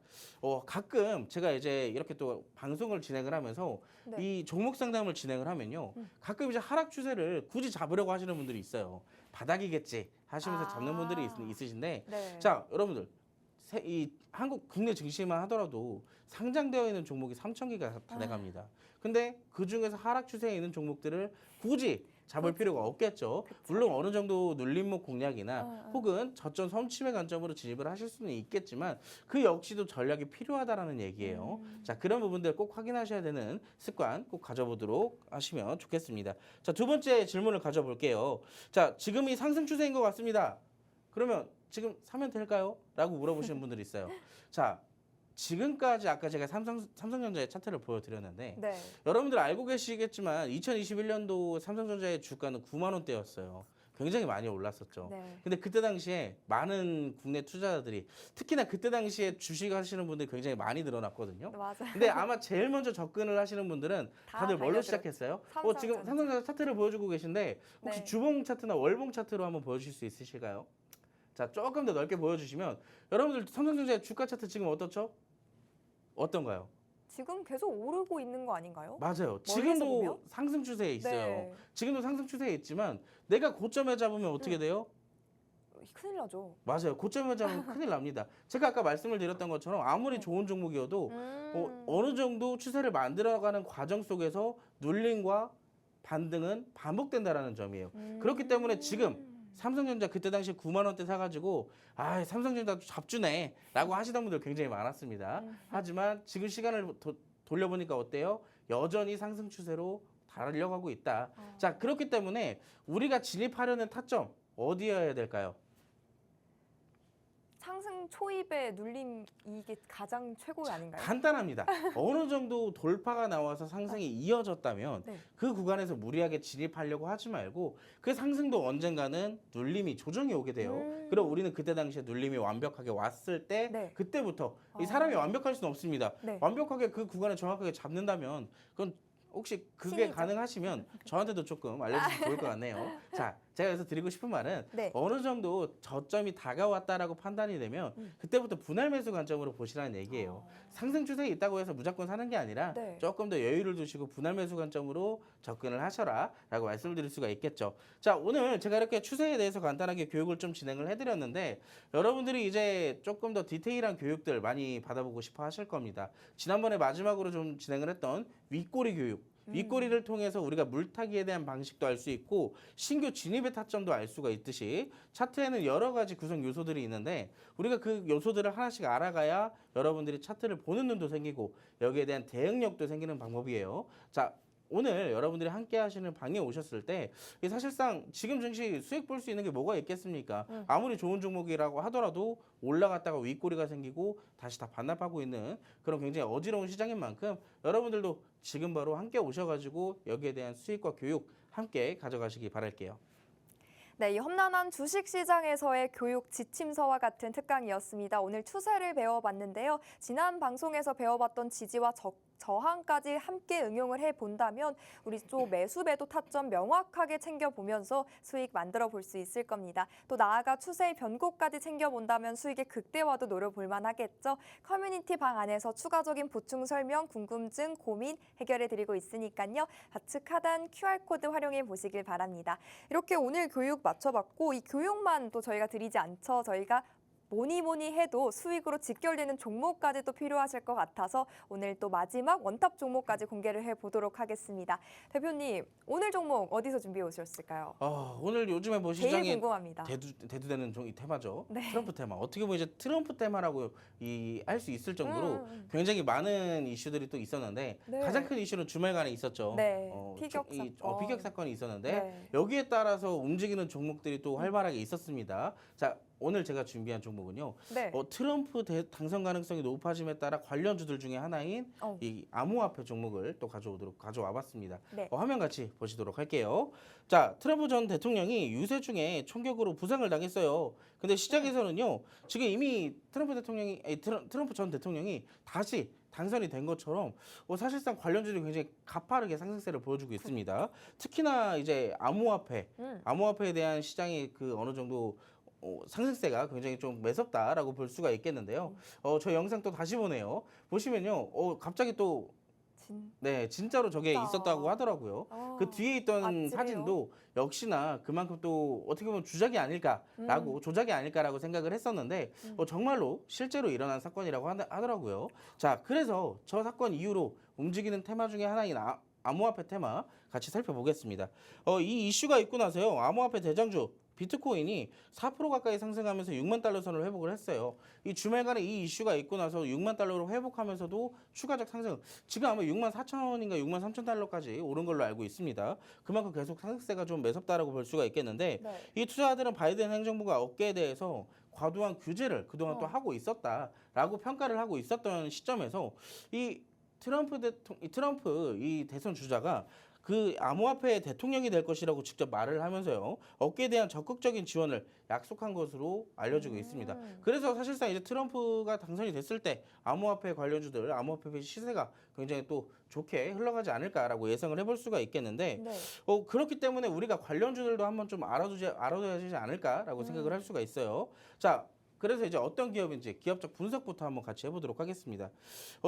가끔 제가 이제 이렇게 또 방송을 진행을 하면서 네. 이 종목 상담을 진행을 하면요. 가끔 이제 하락 추세를 굳이 잡으려고 하시는 분들이 있어요. 바닥이겠지 하시면서 잡는 분들이 있으신데 네. 자, 여러분들 이 한국 국내 증시만 하더라도 상장되어 있는 종목이 3,000개가 다 돼갑니다. 근데 그 중에서 하락 추세에 있는 종목들을 굳이 잡을 필요가 없겠죠. 물론 어느 정도 눌림목 공략이나 혹은 저점 섬침의 관점으로 진입을 하실 수는 있겠지만 그 역시도 전략이 필요하다라는 얘기예요. 자, 그런 부분들 꼭 확인하셔야 되는 습관 꼭 가져보도록 하시면 좋겠습니다. 자, 두 번째 질문을 가져볼게요. 자, 지금이 상승 추세인 것 같습니다. 그러면 지금 사면 될까요? 라고 물어보시는 분들이 있어요. 자, 지금까지 아까 제가 삼성전자의 차트를 보여드렸는데 네. 여러분들 알고 계시겠지만 2021년도 삼성전자의 주가는 9만 원대였어요. 굉장히 많이 올랐었죠. 네. 근데 그때 당시에 많은 국내 투자자들이 특히나 그때 당시에 주식 하시는 분들이 굉장히 많이 늘어났거든요. 맞아요. 근데 아마 제일 먼저 접근을 하시는 분들은 다 다들 뭘로 달려들었- 시작했어요? 삼성전자. 지금 삼성전자 차트를 보여주고 계신데 혹시 네. 주봉 차트나 월봉 차트로 한번 보여주실 수 있으실까요? 자, 조금 더 넓게 보여주시면 여러분들 삼성전자의 주가 차트 지금 어떻죠? 어떤가요? 지금 계속 오르고 있는 거 아닌가요? 맞아요. 멀리서 지금도 보면? 상승 추세에 있어요. 네. 지금도 상승 추세에 있지만 내가 고점에 잡으면 어떻게 돼요? 큰일 나죠. 맞아요. 고점에 잡으면 큰일 납니다. 제가 아까 말씀을 드렸던 것처럼 아무리 좋은 종목이어도 어느 정도 추세를 만들어가는 과정 속에서 눌림과 반등은 반복된다라는 점이에요. 그렇기 때문에 지금 삼성전자 그때 당시에 9만 원대 사가지고 삼성전자 잡주네 라고 하시던 분들 굉장히 많았습니다. 하지만 지금 시간을 돌려보니까 어때요? 여전히 상승 추세로 달려가고 있다. 자, 그렇기 때문에 우리가 진입하려는 타점 어디여야 될까요? 상승 초입에 눌림 이게 가장 최고 아닌가요? 간단합니다. 어느 정도 돌파가 나와서 상승이 이어졌다면 네. 그 구간에서 무리하게 진입하려고 하지 말고 그 상승도 언젠가는 눌림이 조정이 오게 돼요. 그럼 우리는 그때 당시에 눌림이 완벽하게 왔을 때 네. 그때부터 이 사람이 완벽할 수는 없습니다. 네. 완벽하게 그 구간을 정확하게 잡는다면 그건 혹시 그게 신이죠. 가능하시면 저한테도 조금 알려주시면 좋을 것 같네요. 자, 제가 여기서 드리고 싶은 말은 네. 어느 정도 저점이 다가왔다라고 판단이 되면 그때부터 분할 매수 관점으로 보시라는 얘기예요. 상승 추세에 있다고 해서 무조건 사는 게 아니라 네. 조금 더 여유를 두시고 분할 매수 관점으로 접근을 하셔라 라고 말씀을 드릴 수가 있겠죠. 자, 오늘 제가 이렇게 추세에 대해서 간단하게 교육을 좀 진행을 해드렸는데 여러분들이 이제 조금 더 디테일한 교육들 많이 받아보고 싶어 하실 겁니다. 지난번에 마지막으로 좀 진행을 했던 윗꼬리 교육. 윗꼬리를 통해서 우리가 물타기에 대한 방식도 알 수 있고 신규 진입의 타점도 알 수가 있듯이 차트에는 여러 가지 구성 요소들이 있는데 우리가 그 요소들을 하나씩 알아가야 여러분들이 차트를 보는 눈도 생기고 여기에 대한 대응력도 생기는 방법이에요. 자, 오늘 여러분들이 함께 하시는 방에 오셨을 때 사실상 지금 증시 수익 볼 수 있는 게 뭐가 있겠습니까? 아무리 좋은 종목이라고 하더라도 올라갔다가 윗꼬리가 생기고 다시 다 반납하고 있는 그런 굉장히 어지러운 시장인 만큼 여러분들도 지금 바로 함께 오셔가지고 여기에 대한 수익과 교육 함께 가져가시기 바랄게요. 네, 이 험난한 주식시장에서의 교육 지침서와 같은 특강이었습니다. 오늘 추세를 배워봤는데요. 지난 방송에서 배워봤던 지지와 저항까지 함께 응용을 해본다면 우리 또 매수매도 타점 명확하게 챙겨보면서 수익 만들어 볼 수 있을 겁니다. 또 나아가 추세의 변곡까지 챙겨본다면 수익의 극대화도 노려볼 만하겠죠. 커뮤니티 방 안에서 추가적인 보충 설명, 궁금증, 고민 해결해드리고 있으니까요. 좌측 하단 QR코드 활용해 보시길 바랍니다. 이렇게 오늘 교육 맞춰봤고 이 교육만 또 저희가 드리지 않죠. 저희가 뭐니 해도 수익으로 직결되는 종목까지도 필요하실 것 같아서 오늘 또 마지막 원탑 종목까지 공개를 해보도록 하겠습니다. 대표님, 오늘 종목 어디서 준비해 오셨을까요? 오늘 요즘에 뭐 제일 시장에 궁금합니다. 대두되는 이 테마죠. 네. 트럼프 테마. 어떻게 보면 이제 트럼프 테마라고 할 수 있을 정도로 굉장히 많은 이슈들이 또 있었는데 네. 가장 큰 이슈는 주말간에 있었죠. 네, 피격 사건. 피격 사건이 있었는데 네. 여기에 따라서 움직이는 종목들이 또 활발하게 있었습니다. 자, 오늘 제가 준비한 종목은요. 네. 트럼프 당선 가능성이 높아짐에 따라 관련주들 중에 하나인 이 암호화폐 종목을 또 가져와 봤습니다. 네. 화면 같이 보시도록 할게요. 자, 트럼프 전 대통령이 유세 중에 총격으로 부상을 당했어요. 근데 시장에서는요. 지금 이미 트럼프 전 대통령이 다시 당선이 된 것처럼 사실상 관련주들이 굉장히 가파르게 상승세를 보여주고 있습니다. 특히나 이제 암호화폐에 대한 시장의 그 어느 정도 상승세가 굉장히 좀 매섭다라고 볼 수가 있겠는데요. 저 영상 또 다시 보네요. 보시면요, 갑자기 또 진짜로 저게 진짜. 있었다고 하더라고요. 그 뒤에 있던 아찔해요. 사진도 역시나 그만큼 또 어떻게 보면 조작이 아닐까라고 생각을 했었는데 정말로 실제로 일어난 사건이라고 하더라고요. 자, 그래서 저 사건 이후로 움직이는 테마 중에 하나인 암호화폐 테마 같이 살펴보겠습니다. 이 이슈가 있고 나서요, 암호화폐 대장주 비트코인이 4% 가까이 상승하면서 6만 달러 선을 회복을 했어요. 이 주말간에 이 이슈가 있고 나서 6만 달러로 회복하면서도 추가적 상승, 지금 아마 6만 4천 원인가 6만 3천 달러까지 오른 걸로 알고 있습니다. 그만큼 계속 상승세가 좀 매섭다라고 볼 수가 있겠는데 이 투자자들은 바이든 행정부가 업계에 대해서 과도한 규제를 그동안 또 하고 있었다라고 평가를 하고 있었던 시점에서 이 트럼프 이 대선 주자가 그 암호화폐의 대통령이 될 것이라고 직접 말을 하면서요, 업계에 대한 적극적인 지원을 약속한 것으로 알려지고 있습니다. 그래서 사실상 이제 트럼프가 당선이 됐을 때 암호화폐 관련주들, 암호화폐 시세가 굉장히 또 좋게 흘러가지 않을까라고 예상을 해볼 수가 있겠는데, 그렇기 때문에 우리가 관련주들도 한번 좀 알아둬야 되지 않을까라고 생각을 할 수가 있어요. 자, 그래서 이제 어떤 기업인지 기업적 분석부터 한번 같이 해보도록 하겠습니다.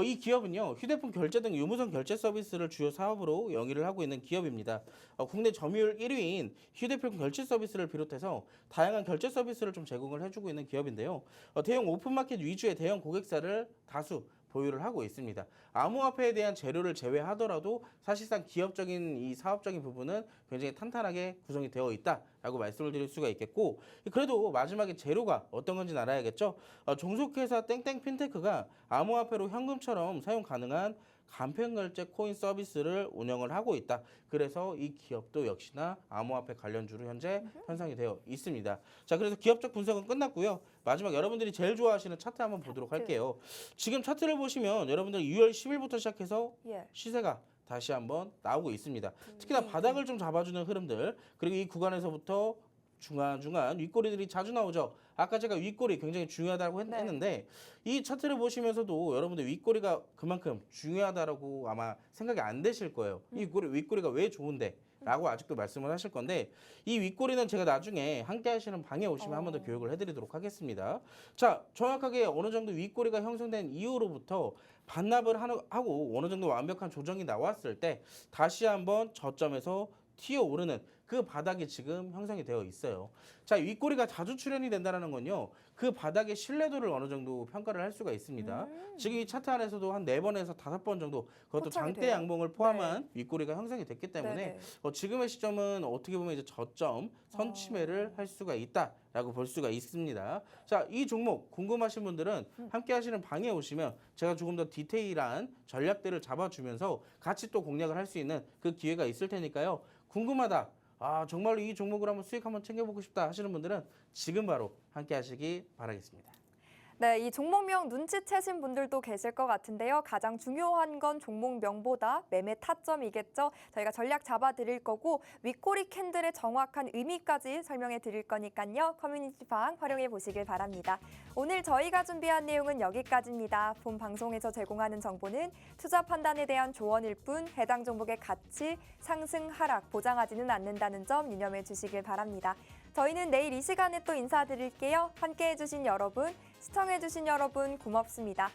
이 기업은요, 휴대폰 결제 등 유무선 결제 서비스를 주요 사업으로 영위를 하고 있는 기업입니다. 국내 점유율 1위인 휴대폰 결제 서비스를 비롯해서 다양한 결제 서비스를 좀 제공을 해주고 있는 기업인데요. 대형 오픈마켓 위주의 대형 고객사를 다수 보유를 하고 있습니다. 암호화폐에 대한 재료를 제외하더라도 사실상 기업적인 이 사업적인 부분은 굉장히 탄탄하게 구성이 되어 있다라고 말씀을 드릴 수가 있겠고, 그래도 마지막에 재료가 어떤 건지 알아야겠죠. 종속회사 땡땡 핀테크가 암호화폐로 현금처럼 사용 가능한 간편결제 코인 서비스를 운영을 하고 있다. 그래서 이 기업도 역시나 암호화폐 관련주로 현재 편성이 되어 있습니다. 자, 그래서 기업적 분석은 끝났고요. 마지막 여러분들이 제일 좋아하시는 차트 한번 보도록 할게요. 지금 차트를 보시면 여러분들 6월 10일부터 시작해서 시세가 다시 한번 나오고 있습니다. 특히나 바닥을 좀 잡아주는 흐름들, 그리고 이 구간에서부터 중간중간 윗꼬리들이 자주 나오죠. 아까 제가 윗꼬리 굉장히 중요하다고 했는데 이 차트를 보시면서도 여러분들 윗꼬리가 그만큼 중요하다라고 아마 생각이 안 되실 거예요. 이 윗꼬리가 왜 좋은데? 라고 아직도 말씀을 하실 건데, 이 윗꼬리는 제가 나중에 함께 하시는 방에 오시면 한 번 더 교육을 해드리도록 하겠습니다. 자, 정확하게 어느 정도 윗꼬리가 형성된 이후로부터 반납을 하고 어느 정도 완벽한 조정이 나왔을 때 다시 한번 저점에서 튀어오르는 그 바닥이 지금 형성이 되어 있어요. 자, 윗꼬리가 자주 출현이 된다는 건요, 그 바닥의 신뢰도를 어느 정도 평가를 할 수가 있습니다. 지금 이 차트 안에서도 한 4번에서 5번 정도, 그것도 장대 양봉을 포함한 윗꼬리가 형성이 됐기 때문에 지금의 시점은 어떻게 보면 이제 저점 선침해를 할 수가 있다라고 볼 수가 있습니다. 자, 이 종목 궁금하신 분들은 함께 하시는 방에 오시면 제가 조금 더 디테일한 전략들을 잡아주면서 같이 또 공략을 할 수 있는 그 기회가 있을 테니까요. 궁금하다, 정말로 이 종목을 한번 수익 한번 챙겨보고 싶다 하시는 분들은 지금 바로 함께 하시기 바라겠습니다. 네, 이 종목명 눈치채신 분들도 계실 것 같은데요. 가장 중요한 건 종목명보다 매매 타점이겠죠. 저희가 전략 잡아드릴 거고 윗꼬리 캔들의 정확한 의미까지 설명해 드릴 거니까요. 커뮤니티방 활용해 보시길 바랍니다. 오늘 저희가 준비한 내용은 여기까지입니다. 본 방송에서 제공하는 정보는 투자 판단에 대한 조언일 뿐 해당 종목의 가치, 상승, 하락 보장하지는 않는다는 점 유념해 주시길 바랍니다. 저희는 내일 이 시간에 또 인사드릴게요. 함께해 주신 여러분, 시청해 주신 여러분 고맙습니다.